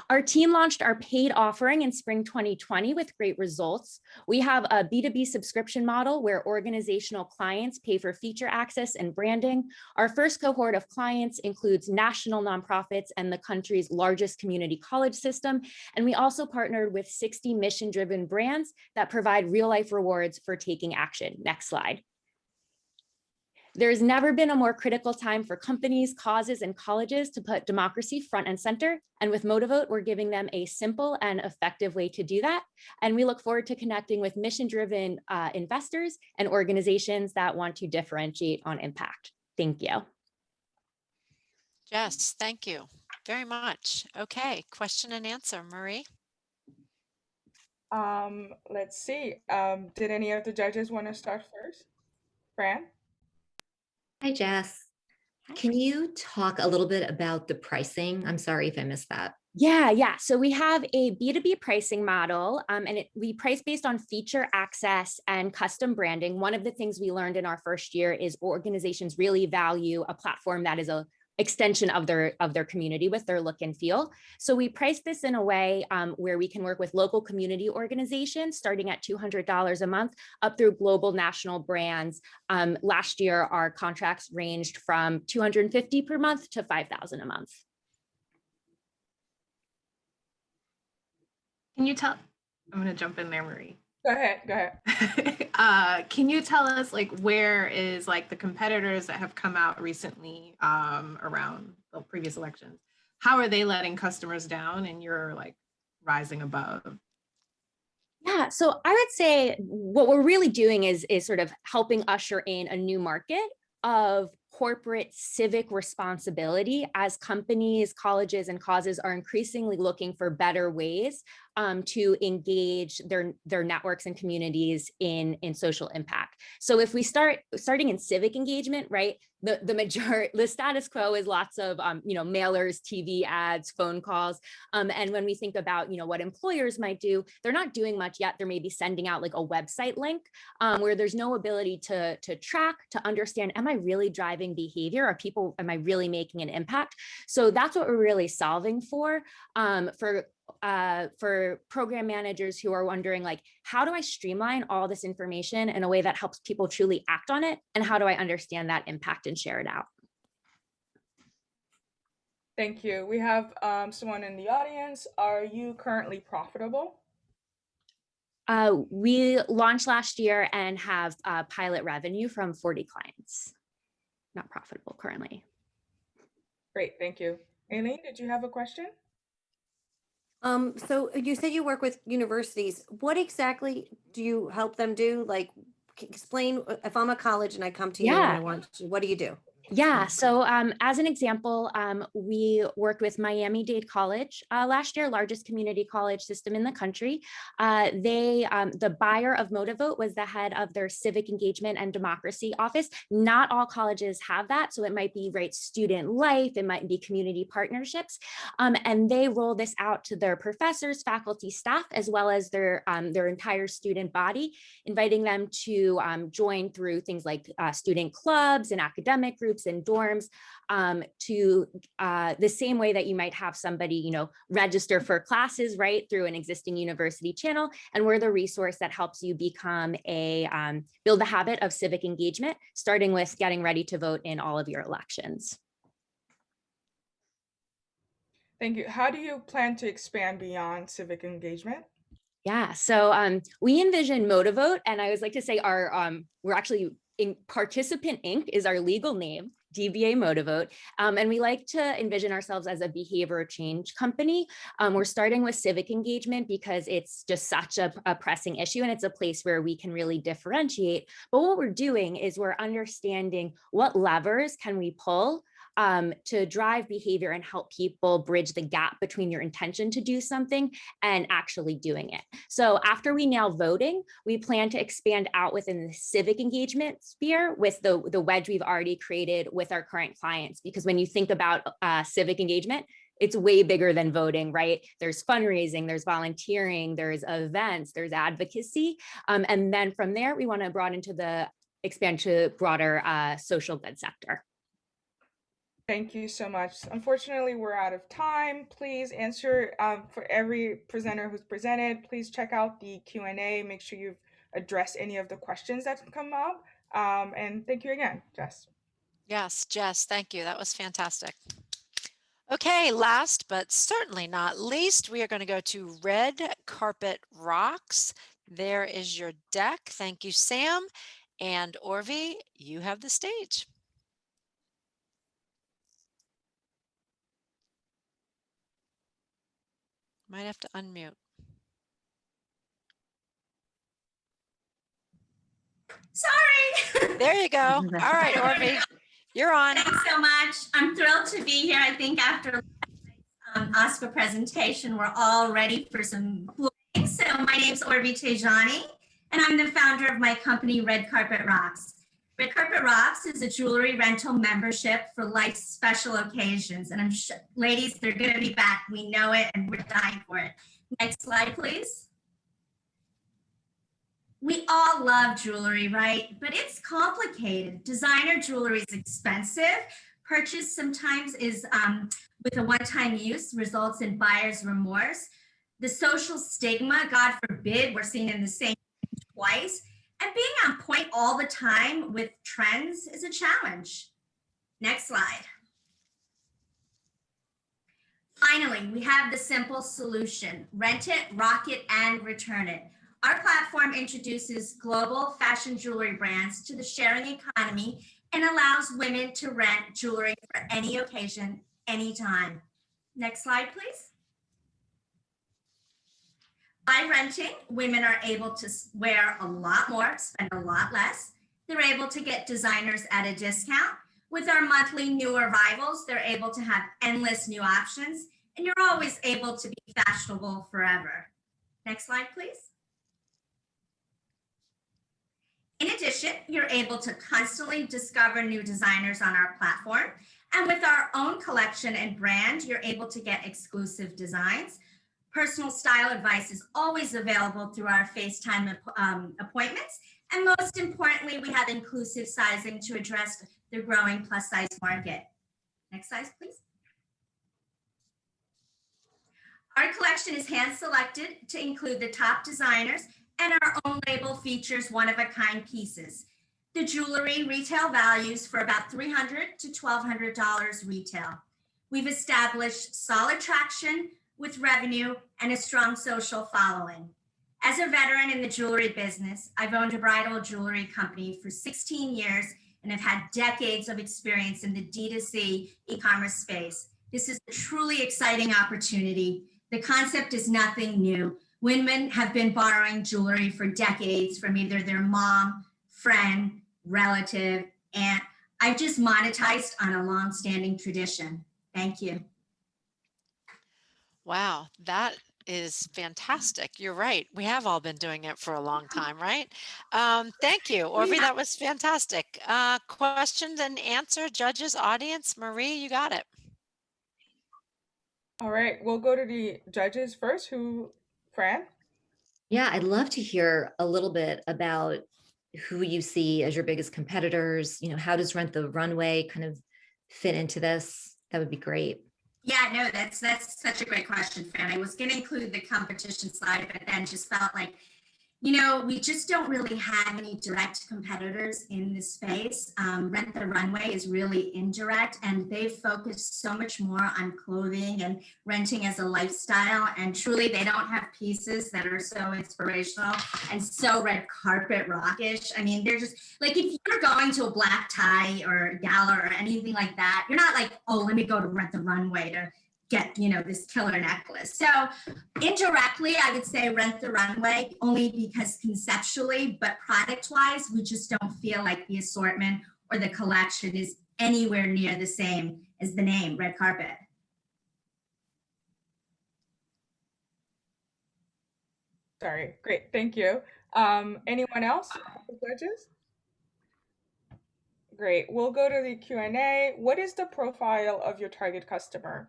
Our team launched our paid offering in spring 2020 with great results. We have a B2B subscription model where organizational clients pay for feature access and branding. Our first cohort of clients includes national nonprofits and the country's largest community college system. And we also partnered with 60 mission-driven brands that provide real-life rewards for taking action. Next slide. There's never been a more critical time for companies, causes, and colleges to put democracy front and center. And with Motivote, we're giving them a simple and effective way to do that. And we look forward to connecting with mission-driven investors and organizations that want to differentiate on impact. Thank you. Jess, thank you very much. Okay, question and answer, Marie. Let's see. Did any of the judges want to start first? Fran? Hi, Jess. Can you talk a little bit about the pricing? I'm sorry if I missed that. Yeah. So we have a B2B pricing model, and we price based on feature access and custom branding. One of the things we learned in our first year is organizations really value a platform that is a extension of their community with their look and feel. So we price this in a way where we can work with local community organizations starting at $200 a month up through global national brands. Last year, our contracts ranged from $250 per month to $5,000 a month. Can you tell, I'm going to jump in there, Marie. Go ahead. Can you tell us like where is like the competitors that have come out recently around the previous elections? How are they letting customers down and you're like rising above? Yeah, so I would say what we're really doing is sort of helping usher in a new market of corporate civic responsibility as companies, colleges, and causes are increasingly looking for better ways to engage their networks and communities in social impact. So if we starting in civic engagement, right? The status quo is lots of mailers, TV ads, phone calls, and when we think about what employers might do, they're not doing much yet. They're maybe sending out like a website link where there's no ability to track, to understand, am I really driving behavior? Am I really making an impact? So that's what we're really solving for program managers who are wondering, like, how do I streamline all this information in a way that helps people truly act on it? And how do I understand that impact and share it out? Thank you. We have someone in the audience. Are you currently profitable? We launched last year and have pilot revenue from 40 clients. Not profitable currently. Great, thank you. Aileen, did you have a question? So you said you work with universities. What exactly do you help them do? Like, explain, if I'm a college and I come to you and I want to, what do you do? Yeah, so as an example, we worked with Miami-Dade College last year, largest community college system in the country. The buyer of Motivote was the head of their civic engagement and democracy office. Not all colleges have that, so it might be student life, it might be community partnerships, and they roll this out to their professors, faculty, staff, as well as their entire student body, inviting them to join through things like student clubs and academic groups and dorms, to the same way that you might have somebody, register for classes, right, through an existing university channel. And we're the resource that helps you become build the habit of civic engagement, starting with getting ready to vote in all of your elections. Thank you. How do you plan to expand beyond civic engagement? Yeah, so we envision Motivote, and I always like to say we're actually Participant Inc. is our legal name, DBA Motivote, and we like to envision ourselves as a behavior change company. We're starting with civic engagement because it's just such a pressing issue, and it's a place where we can really differentiate. But what we're doing is we're understanding what levers can we pull to drive behavior and help people bridge the gap between your intention to do something and actually doing it. So after we nail voting, we plan to expand out within the civic engagement sphere with the wedge we've already created with our current clients. Because when you think about civic engagement, it's way bigger than voting, right? There's fundraising, there's volunteering, there's events, there's advocacy. And then from there, we want to expand to broader social good sector. Thank you so much. Unfortunately, we're out of time. Please answer for every presenter who's presented. Please check out the Q&A. Make sure you've addressed any of the questions that come up. And thank you again, Jess. Yes, Jess, thank you. That was fantastic. Okay, last but certainly not least, we are going to go to Red Carpet Rocks. There is your deck. Thank you, Sam. And Urvi, you have the stage. Might have to unmute. Sorry. There you go. All right, Urvi, you're on. Thanks so much. I'm thrilled to be here. I think after OSPA presentation, we're all ready for some cool things. So my name's Urvi Tejani, and I'm the founder of my company, Red Carpet Rocks. Red Carpet Rocks is a jewelry rental membership for life's special occasions. And I'm sure, ladies, they're going to be back. We know it, and we're dying for it. Next slide, please. We all love jewelry, right? But it's complicated. Designer jewelry is expensive. Purchase sometimes is with a one-time use results in buyer's remorse. The social stigma, God forbid, we're seen in the same twice. And being on point all the time with trends is a challenge. Next slide. Finally, we have the simple solution. Rent it, rock it, and return it. Our platform introduces global fashion jewelry brands to the sharing economy and allows women to rent jewelry for any occasion, anytime. Next slide, please. By renting, women are able to wear a lot more, spend a lot less. They're able to get designers at a discount. With our monthly new arrivals, they're able to have endless new options, and you're always able to be fashionable forever. Next slide, please. In addition, you're able to constantly discover new designers on our platform. And with our own collection and brand, you're able to get exclusive designs. Personal style advice is always available through our FaceTime appointments. And most importantly, we have inclusive sizing to address the growing plus size market. Next slide, please. Our collection is hand selected to include the top designers, and our own label features one-of-a-kind pieces. The jewelry retail values for about $300 to $1,200 retail. We've established solid traction with revenue and a strong social following. As a veteran in the jewelry business, I've owned a bridal jewelry company for 16 years and have had decades of experience in the D2C e-commerce space. This is a truly exciting opportunity. The concept is nothing new. Women have been borrowing jewelry for decades from either their mom, friend, relative, and I've just monetized on a long-standing tradition. Thank you. Wow, that is fantastic. You're right. We have all been doing it for a long time, right? Thank you, Urvi. That was fantastic. Questions and answer, judges, audience. Marie, you got it. All right, we'll go to the judges first. Fran? Yeah, I'd love to hear a little bit about who you see as your biggest competitors. You know, how does Rent the Runway kind of fit into this? That would be great. Yeah, no, that's such a great question, Fran. I was going to include the competition slide, but then just felt like, you know, we just don't really have any direct competitors in this space. Rent the Runway is really indirect, and they focus so much more on clothing and renting as a lifestyle. And truly, they don't have pieces that are so inspirational and so red carpet rockish. I mean, they're just like, if you're going to a black tie or gala or anything like that, you're not like, oh, let me go to Rent the Runway to get, you know, this killer necklace. So indirectly, I would say Rent the Runway, only because conceptually, but product-wise, we just don't feel like the assortment or the collection is anywhere near the same as the name, Red Carpet. Sorry, great, thank you. Anyone else? Judges? Great, we'll go to the Q&A. What is the profile of your target customer?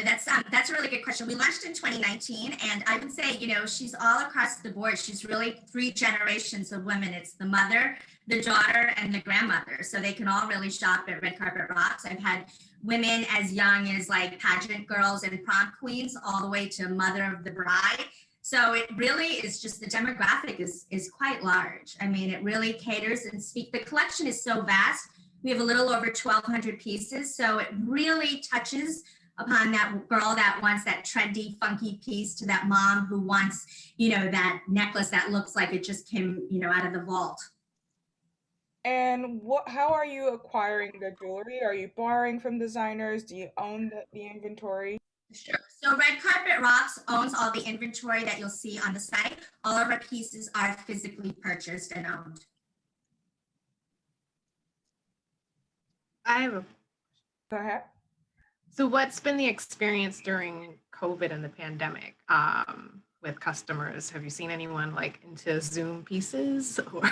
That's a really good question. We launched in 2019, and I would say, you know, she's all across the board. She's really 3 generations of women. It's the mother, the daughter, and the grandmother. So they can all really shop at Red Carpet Rocks. I've had women as young as like pageant girls and prom queens, all the way to mother of the bride. So it really is just, the demographic is quite large. I mean, it really caters and the collection is so vast. We have a little over 1,200 pieces. So it really touches upon that girl that wants that trendy, funky piece to that mom who wants, that necklace that looks like it just came, out of the vault. And how are you acquiring the jewelry? Are you borrowing from designers? Do you own the inventory? Sure. So Red Carpet Rocks owns all the inventory that you'll see on the site. All of our pieces are physically purchased and owned. I have a Go ahead. So what's been the experience during COVID and the pandemic with customers? Have you seen anyone like into Zoom pieces, or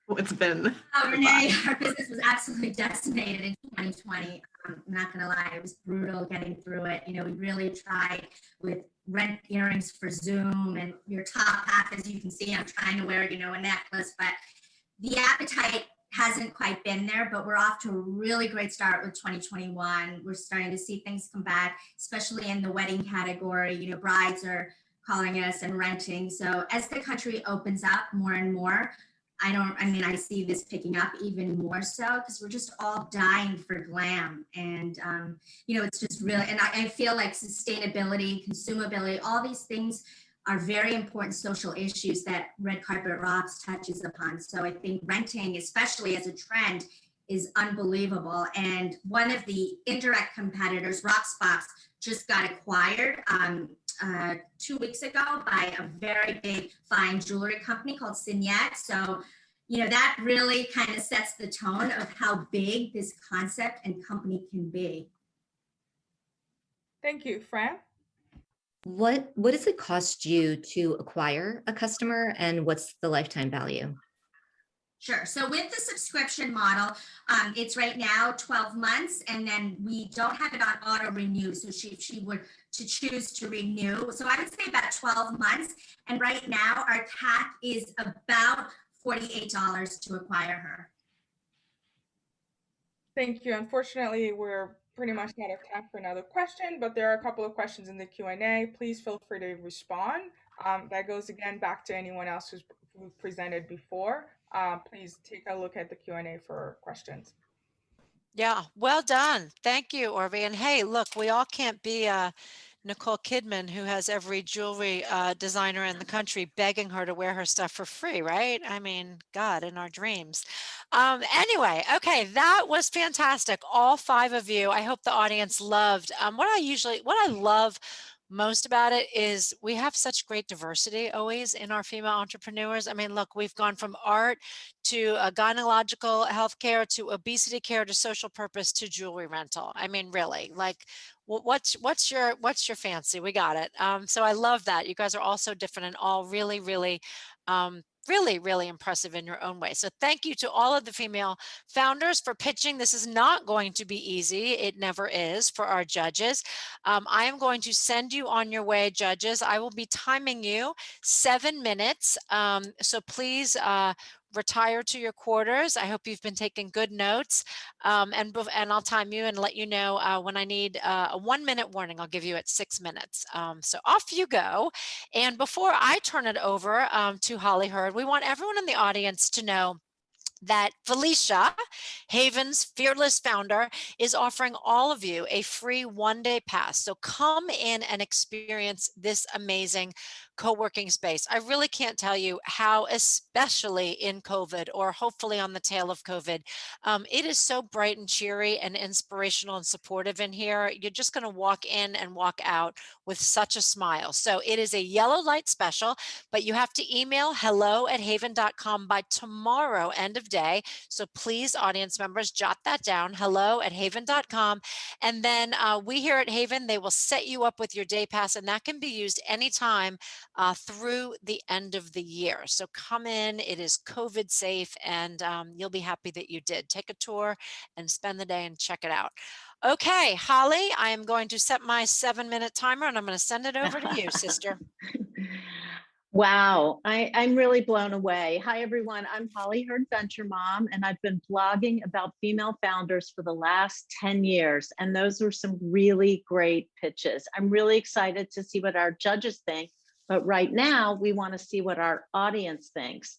what's been? Renee, our business was absolutely decimated in 2020. I'm not gonna lie, it was brutal getting through it. We really tried with rent earrings for Zoom, and your top half, as you can see, I'm trying to wear, a necklace, but the appetite hasn't quite been there, but we're off to a really great start with 2021. We're starting to see things come back, especially in the wedding category. Brides are calling us and renting. So as the country opens up more and more, I see this picking up even more so, because we're just all dying for glam. And, it's just really, and I feel like sustainability, consumability, all these things are very important social issues that Red Carpet Rocks touches upon. So I think renting, especially as a trend, is unbelievable. And one of the indirect competitors, Rocksbox, just got acquired 2 weeks ago by a very big fine jewelry company called Signet. So, that really kind of sets the tone of how big this concept and company can be. Thank you, Fran. What does it cost you to acquire a customer, and what's the lifetime value? Sure. So with the subscription model, it's right now 12 months, and then we don't have it on auto renew. So she were to choose to renew. So I would say about 12 months. And right now our CAC is about $48 to acquire her. Thank you. Unfortunately, we're pretty much out of time for another question, but there are a couple of questions in the Q&A. Please feel free to respond. That goes again back to anyone else who presented before. Please take a look at the Q&A for questions. Yeah, well done. Thank you, Urvi. And hey, look, we all can't be Nicole Kidman, who has every jewelry designer in the country begging her to wear her stuff for free, right? I mean, God, in our dreams. Anyway, okay, that was fantastic. All 5 of you. I hope the audience loved. What I love most about it is we have such great diversity always in our female entrepreneurs. I mean, look, we've gone from art to gynecological healthcare to obesity care to social purpose to jewelry rental. I mean, really, like, what's your fancy? We got it. So I love that you guys are all so different and all really, really really impressive in your own way. So thank you to all of the female founders for pitching. This is not going to be easy. It never is for our judges. I am going to send you on your way, judges. I will be timing you 7 minutes. So please retire to your quarters. I hope you've been taking good notes, and I'll time you and let you know when I need a 1 minute warning. I'll give you at 6 minutes. So off you go. And before I turn it over to Holly Hurd, we want everyone in the audience to know that Felicia, HAYVN's fearless founder, is offering all of you a free 1-day pass. So come in and experience this amazing co-working space. I really can't tell you how, especially in COVID, or hopefully on the tail of COVID, it is so bright and cheery and inspirational and supportive in here. You're just going to walk in and walk out with such a smile. So it is a yellow light special, but you have to email hello@hayvn.com by tomorrow, end of day. So please, audience members, jot that down, hello@hayvn.com. And then we here at HAYVN, they will set you up with your day pass, and that can be used anytime through the end of the year. So come in, it is COVID safe, and you'll be happy that you did. Take a tour and spend the day and check it out. Okay, Holly, I am going to set my 7-minute timer, and I'm going to send it over to you, sister. Wow, I'm really blown away. Hi, everyone. I'm Holly Hurd, Venture Mom, and I've been blogging about female founders for the last 10 years. And those were some really great pitches. I'm really excited to see what our judges think. But right now, we want to see what our audience thinks.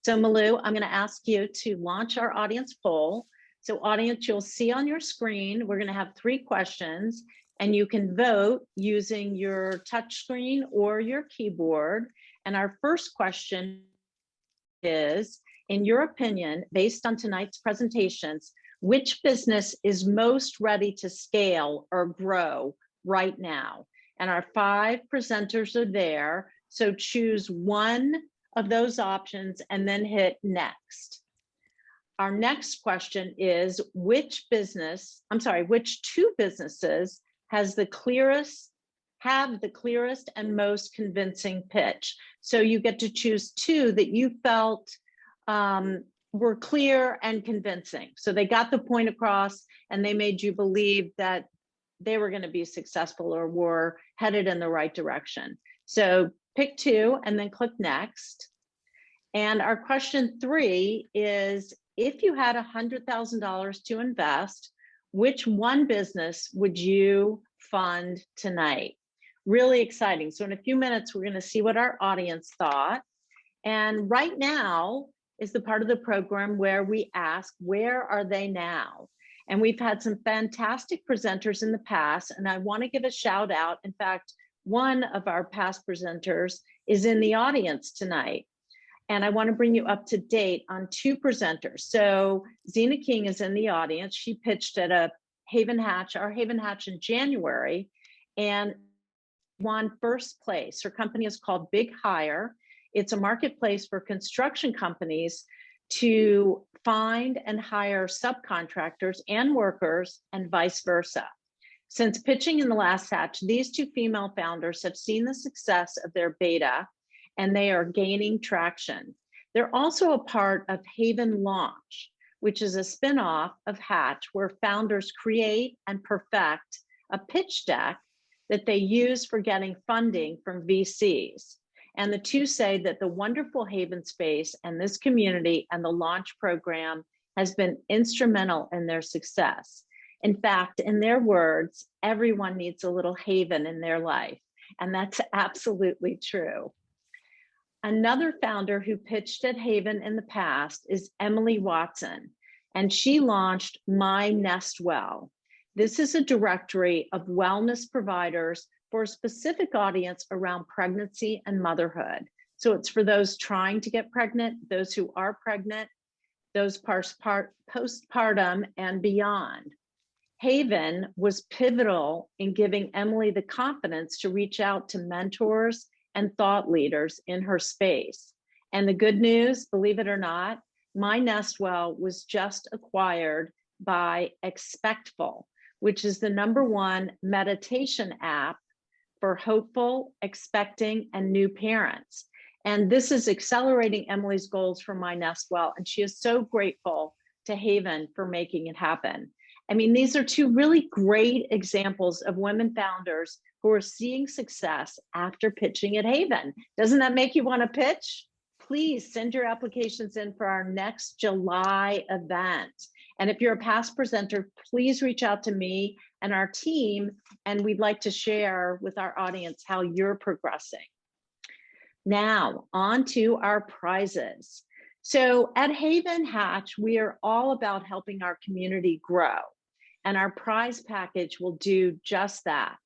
So Malou, I'm going to ask you to launch our audience poll. So audience, you'll see on your screen, we're going to have 3 questions, and you can vote using your touch screen or your keyboard. And our first question is, in your opinion, based on tonight's presentations, which business is most ready to scale or grow right now? And our 5 presenters are there. So choose one of those options and then hit next. Our next question is, which 2 businesses have the clearest and most convincing pitch? So you get to choose 2 that you felt were clear and convincing. So they got the point across and they made you believe that they were going to be successful or were headed in the right direction. So pick 2 and then click next. And our question 3 is, if you had $100,000 to invest, which one business would you fund tonight? Really exciting. So in a few minutes, we're going to see what our audience thought. And right now is the part of the program where we ask, where are they now? And we've had some fantastic presenters in the past, and I want to give a shout out. In fact, one of our past presenters is in the audience tonight. And I want to bring you up to date on 2 presenters. So Zena King is in the audience. She pitched at our HAYVN Hatch in January, and won first place. Her company is called Big Hire. It's a marketplace for construction companies to find and hire subcontractors and workers and vice versa. Since pitching in the last hatch, these 2 female founders have seen the success of their beta, and they are gaining traction. They're also a part of HAYVN Launch, which is a spinoff of Hatch, where founders create and perfect a pitch deck that they use for getting funding from VCs. And the 2 say that the wonderful HAYVN space and this community and the launch program has been instrumental in their success. In fact, in their words, everyone needs a little HAYVN in their life. And that's absolutely true. Another founder who pitched at HAYVN in the past is Emily Watson, and she launched My Nest Well. This is a directory of wellness providers for a specific audience around pregnancy and motherhood. So it's for those trying to get pregnant, those who are pregnant, those postpartum and beyond. HAYVN was pivotal in giving Emily the confidence to reach out to mentors and thought leaders in her space. And the good news, believe it or not, My Nest Well was just acquired by Expectful, which is the #1 meditation app for hopeful, expecting, and new parents. And this is accelerating Emily's goals for My Nest Well, and she is so grateful to HAYVN for making it happen. I mean, these are 2 really great examples of women founders who are seeing success after pitching at HAYVN. Doesn't that make you want to pitch? Please send your applications in for our next July event. And if you're a past presenter, please reach out to me and our team, and we'd like to share with our audience how you're progressing. Now, on to our prizes. So at HAYVN Hatch, we are all about helping our community grow, and our prize package will do just that.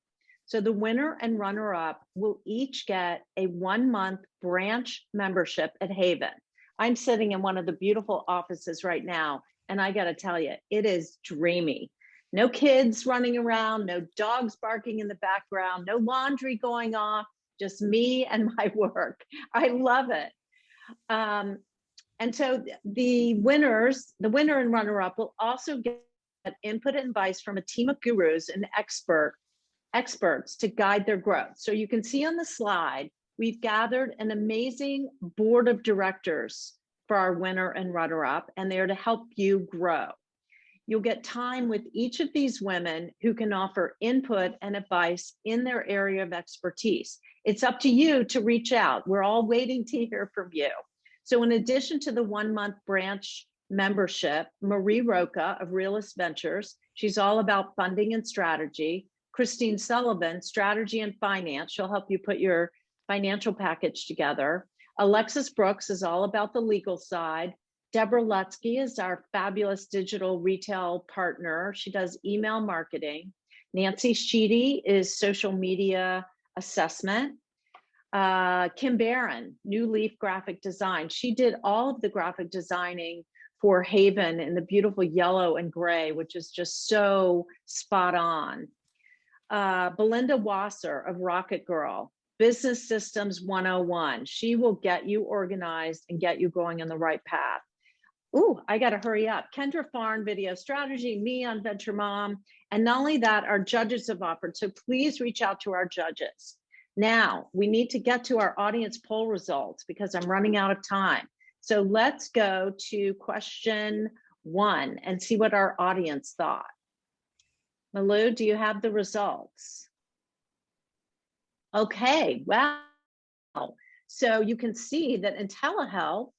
So the winner and runner-up will each get a 1-month branch membership at HAYVN. I'm sitting in one of the beautiful offices right now, and I gotta tell you, it is dreamy. No kids running around, no dogs barking in the background, no laundry going off, just me and my work. I love it. And so the winner and runner-up will also get input and advice from a team of gurus and experts to guide their growth. So you can see on the slide, we've gathered an amazing board of directors for our winner and runner-up, and they're to help you grow. You'll get time with each of these women who can offer input and advice in their area of expertise. It's up to you to reach out. We're all waiting to hear from you. So in addition to the 1-month branch membership, Marie Roca of Realist Ventures, she's all about funding and strategy. Christine Sullivan, strategy and finance, she'll help you put your financial package together. Alexis Brooks is all about the legal side. Deborah Lutsky is our fabulous digital retail partner. She does email marketing. Nancy Sheedy is social media assessment. Kim Barron, New Leaf graphic design. She did all of the graphic designing for Haven in the beautiful yellow and gray, which is just so spot on. Belinda Wasser of Rocket Girl, Business Systems 101. She will get you organized and get you going on the right path. Ooh, I got to hurry up. Kendra Farn, Video Strategy, me on Venture Mom. And not only that, our judges have offered. So please reach out to our judges. Now, we need to get to our audience poll results because I'm running out of time. So let's go to question 1 and see what our audience thought. Malou, do you have the results? Okay, wow. So you can see that Intellihealth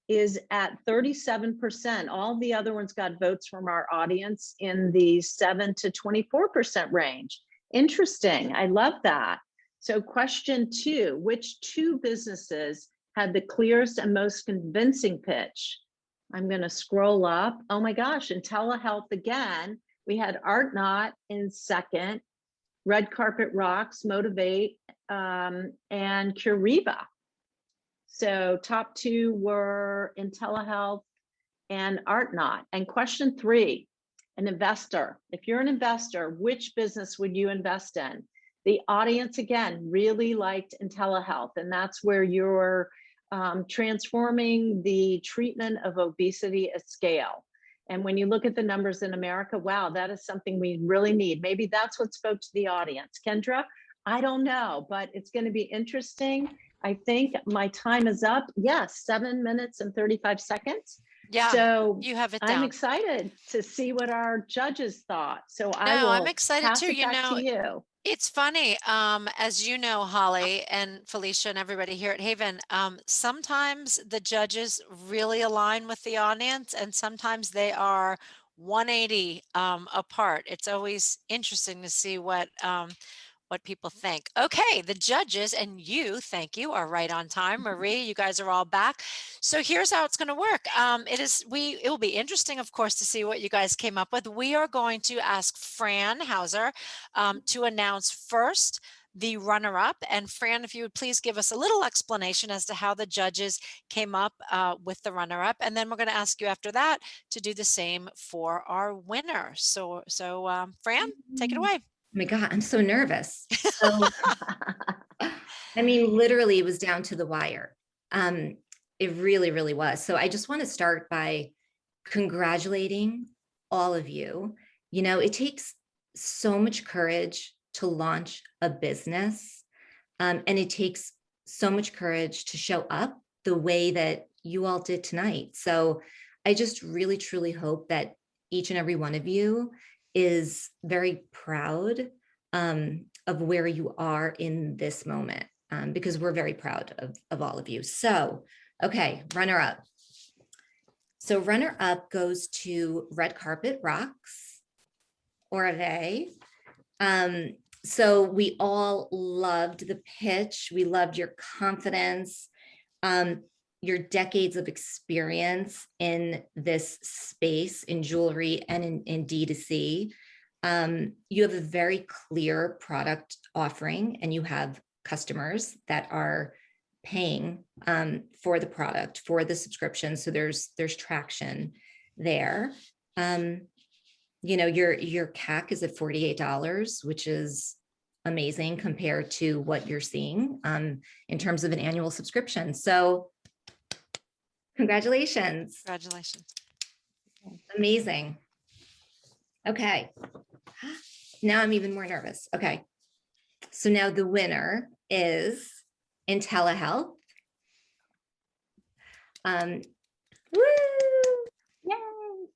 is at 37%. All the other ones got votes from our audience in the 7 to 24% range. Interesting, I love that. So question 2, which 2 businesses had the clearest and most convincing pitch? I'm gonna scroll up. Oh my gosh, Intellihealth again. We had ArtKnot in second, Red Carpet Rocks, Motivote, and Curiva. So top 2 were Intellihealth and ArtKnot. And question 3, an investor. If you're an investor, which business would you invest in? The audience, again, really liked Intellihealth, and that's where you're transforming the treatment of obesity at scale. And when you look at the numbers in America, wow, that is something we really need. Maybe that's what spoke to the audience. Kendra, I don't know, but it's going to be interesting. I think my time is up. Yes, 7 minutes and 35 seconds. Yeah, so you have it down. I'm excited to see what our judges thought. So I'm excited pass too. it back to you. It's funny, as you know, Holly and Felicia and everybody here at Haven, sometimes the judges really align with the audience and sometimes they are 180 apart. It's always interesting to see what people think. Okay, the judges and you, thank you, are right on time. Marie, you guys are all back. So here's how it's going to work. It will be interesting, of course, to see what you guys came up with. We are going to ask Fran Hauser to announce first the runner-up. And Fran, if you would please give us a little explanation as to how the judges came up with the runner-up. And then we're going to ask you after that to do the same for our winner. So Fran, take it away. Oh my God, I'm so nervous. So, I mean, literally it was down to the wire. It really, really was. So I just want to start by congratulating all of you. You know, it takes so much courage to launch a business. And it takes so much courage to show up the way that you all did tonight. So I just really, truly hope that each and every one of you is very proud of where you are in this moment, because we're very proud of all of you. So, okay, runner up. So runner up goes to Red Carpet Rocks, Urvi. So we all loved the pitch. We loved your confidence, your decades of experience in this space, in jewelry and in D2C. You have a very clear product offering and you have customers that are paying for the product, for the subscription. So there's traction there. You know, your CAC is at $48, which is amazing compared to what you're seeing in terms of an annual subscription. So congratulations. Congratulations. Amazing. Okay. Now I'm even more nervous. Okay. So now the winner is Intellihealth. Woo! Yay!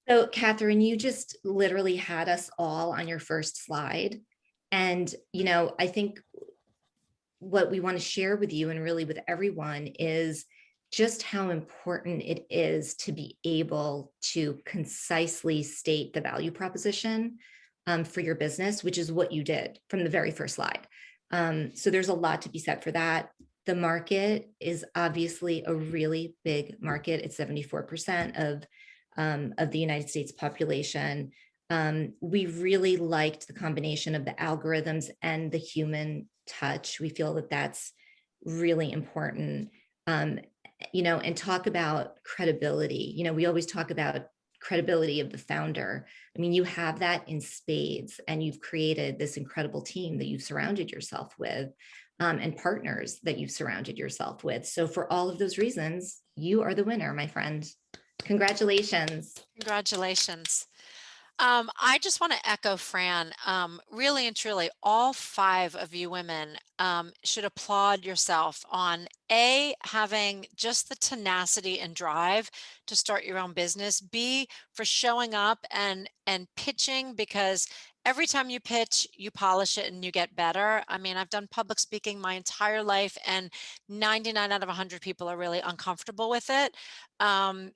So Katherine, you just literally had us all on your first slide. And, you know, I think what we want to share with you and really with everyone is just how important it is to be able to concisely state the value proposition for your business, which is what you did from the very first slide. So there's a lot to be said for that. The market is obviously a really big market. It's 74% of the United States population. We really liked the combination of the algorithms and the human touch. We feel that that's really important. And talk about credibility. We always talk about credibility of the founder. I mean, you have that in spades, and you've created this incredible team that you've surrounded yourself with, and partners that you've surrounded yourself with. So for all of those reasons, you are the winner, my friend. Congratulations. Congratulations. I just want to echo Fran. Really and truly, all 5 of you women should applaud yourself on having just the tenacity and drive to start your own business, B, for showing up and pitching, because every time you pitch, you polish it and you get better. I mean, I've done public speaking my entire life, and 99 out of 100 people are really uncomfortable with it.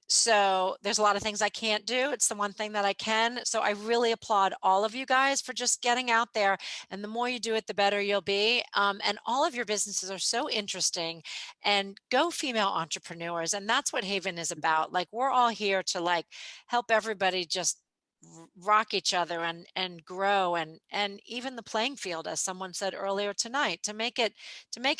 So there's a lot of things I can't do. It's the one thing that I can. So I really applaud all of you guys for just getting out there. And the more you do it, the better you'll be. And all of your businesses are so interesting. And go female entrepreneurs. And that's what HAYVN is about. Like, we're all here to like help everybody just rock each other and grow and even the playing field, as someone said earlier tonight, to make it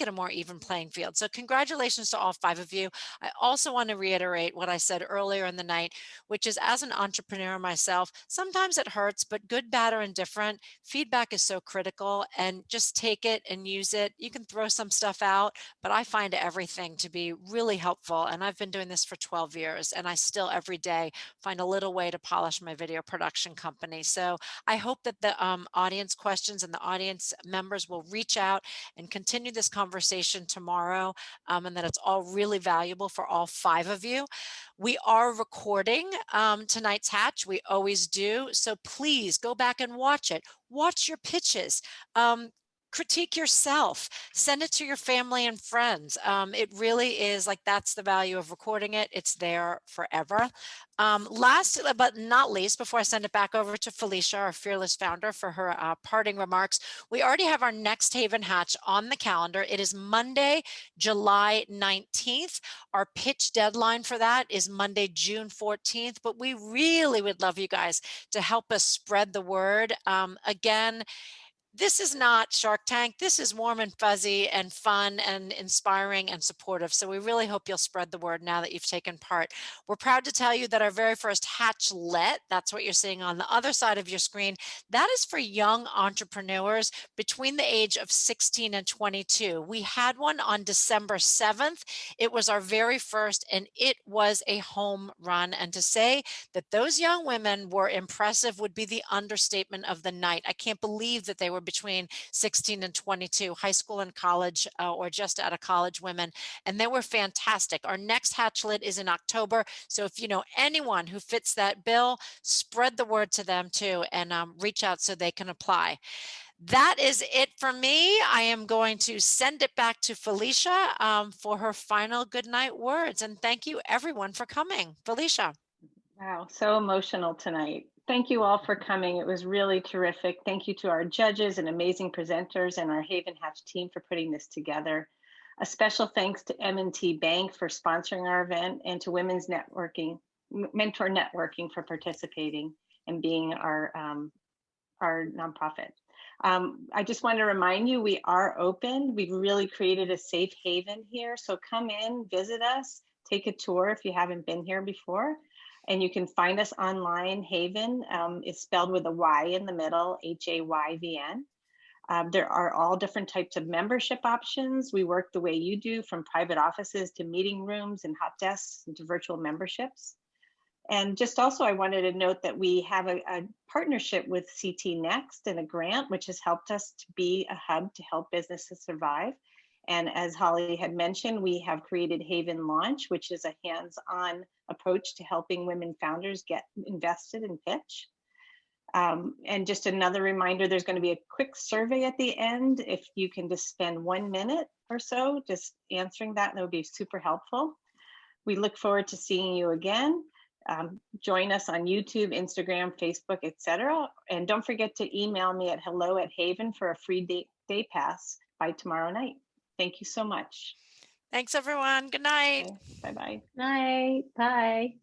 a more even playing field. So congratulations to all 5 of you. I also want to reiterate what I said earlier in the night, which is, as an entrepreneur myself, sometimes it hurts, but good, bad, or indifferent, feedback is so critical, and just take it and use it. You can throw some stuff out, but I find everything to be really helpful. And I've been doing this for 12 years, and I still every day find a little way to polish my video production company. So I hope that the audience questions and the audience members will reach out and continue this conversation tomorrow, and that it's all really valuable for all 5 of you. We are recording tonight's hatch. We always do. So please go back and watch it. Watch your pitches. Critique yourself, send it to your family and friends. It really is like, that's the value of recording it. It's there forever. Last but not least, before I send it back over to Felicia, our fearless founder, for her parting remarks, we already have our next HAYVN Hatch on the calendar. It is Monday, July 19th. Our pitch deadline for that is Monday, June 14th, but we really would love you guys to help us spread the word. Again, this is not Shark Tank. This is warm and fuzzy and fun and inspiring and supportive. So we really hope you'll spread the word now that you've taken part. We're proud to tell you that our very first hatchlet, that's what you're seeing on the other side of your screen, that is for young entrepreneurs between the age of 16 and 22. We had one on December 7th. It was our very first, and it was a home run. And to say that those young women were impressive would be the understatement of the night. I can't believe that they were between 16 and 22, high school and college, or just out of college women, and they were fantastic. Our next hatchlet is in October, so if you know anyone who fits that bill, spread the word to them too, and reach out so they can apply. That is it for me. I am going to send it back to Felicia for her final good night words, and thank you everyone for coming. Felicia. Wow, so emotional tonight. Thank you all for coming. It was really terrific. Thank you to our judges and amazing presenters and our HAYVN Hatch team for putting this together. A special thanks to M&T Bank for sponsoring our event, and to Women's Networking, Mentor Networking, for participating and being our nonprofit. I just want to remind you, we are open. We've really created a safe haven here. So come in, visit us, take a tour if you haven't been here before. And you can find us online. HAYVN is spelled with a Y in the middle, HAYVN. There are all different types of membership options. We work the way you do, from private offices to meeting rooms and hot desks to virtual memberships. And just also, I wanted to note that we have a partnership with CT Next and a grant, which has helped us to be a hub to help businesses survive. And as Holly had mentioned, we have created HAYVN Launch, which is a hands-on approach to helping women founders get invested and pitch. And just another reminder, there's going to be a quick survey at the end. If you can just spend 1 minute or so just answering that would be super helpful. We look forward to seeing you again. Join us on YouTube, Instagram, Facebook, etc. And don't forget to email me at hello@HAYVN for a free day pass by tomorrow night. Thank you so much. Thanks, everyone. Good night. Bye-bye. Night. Bye.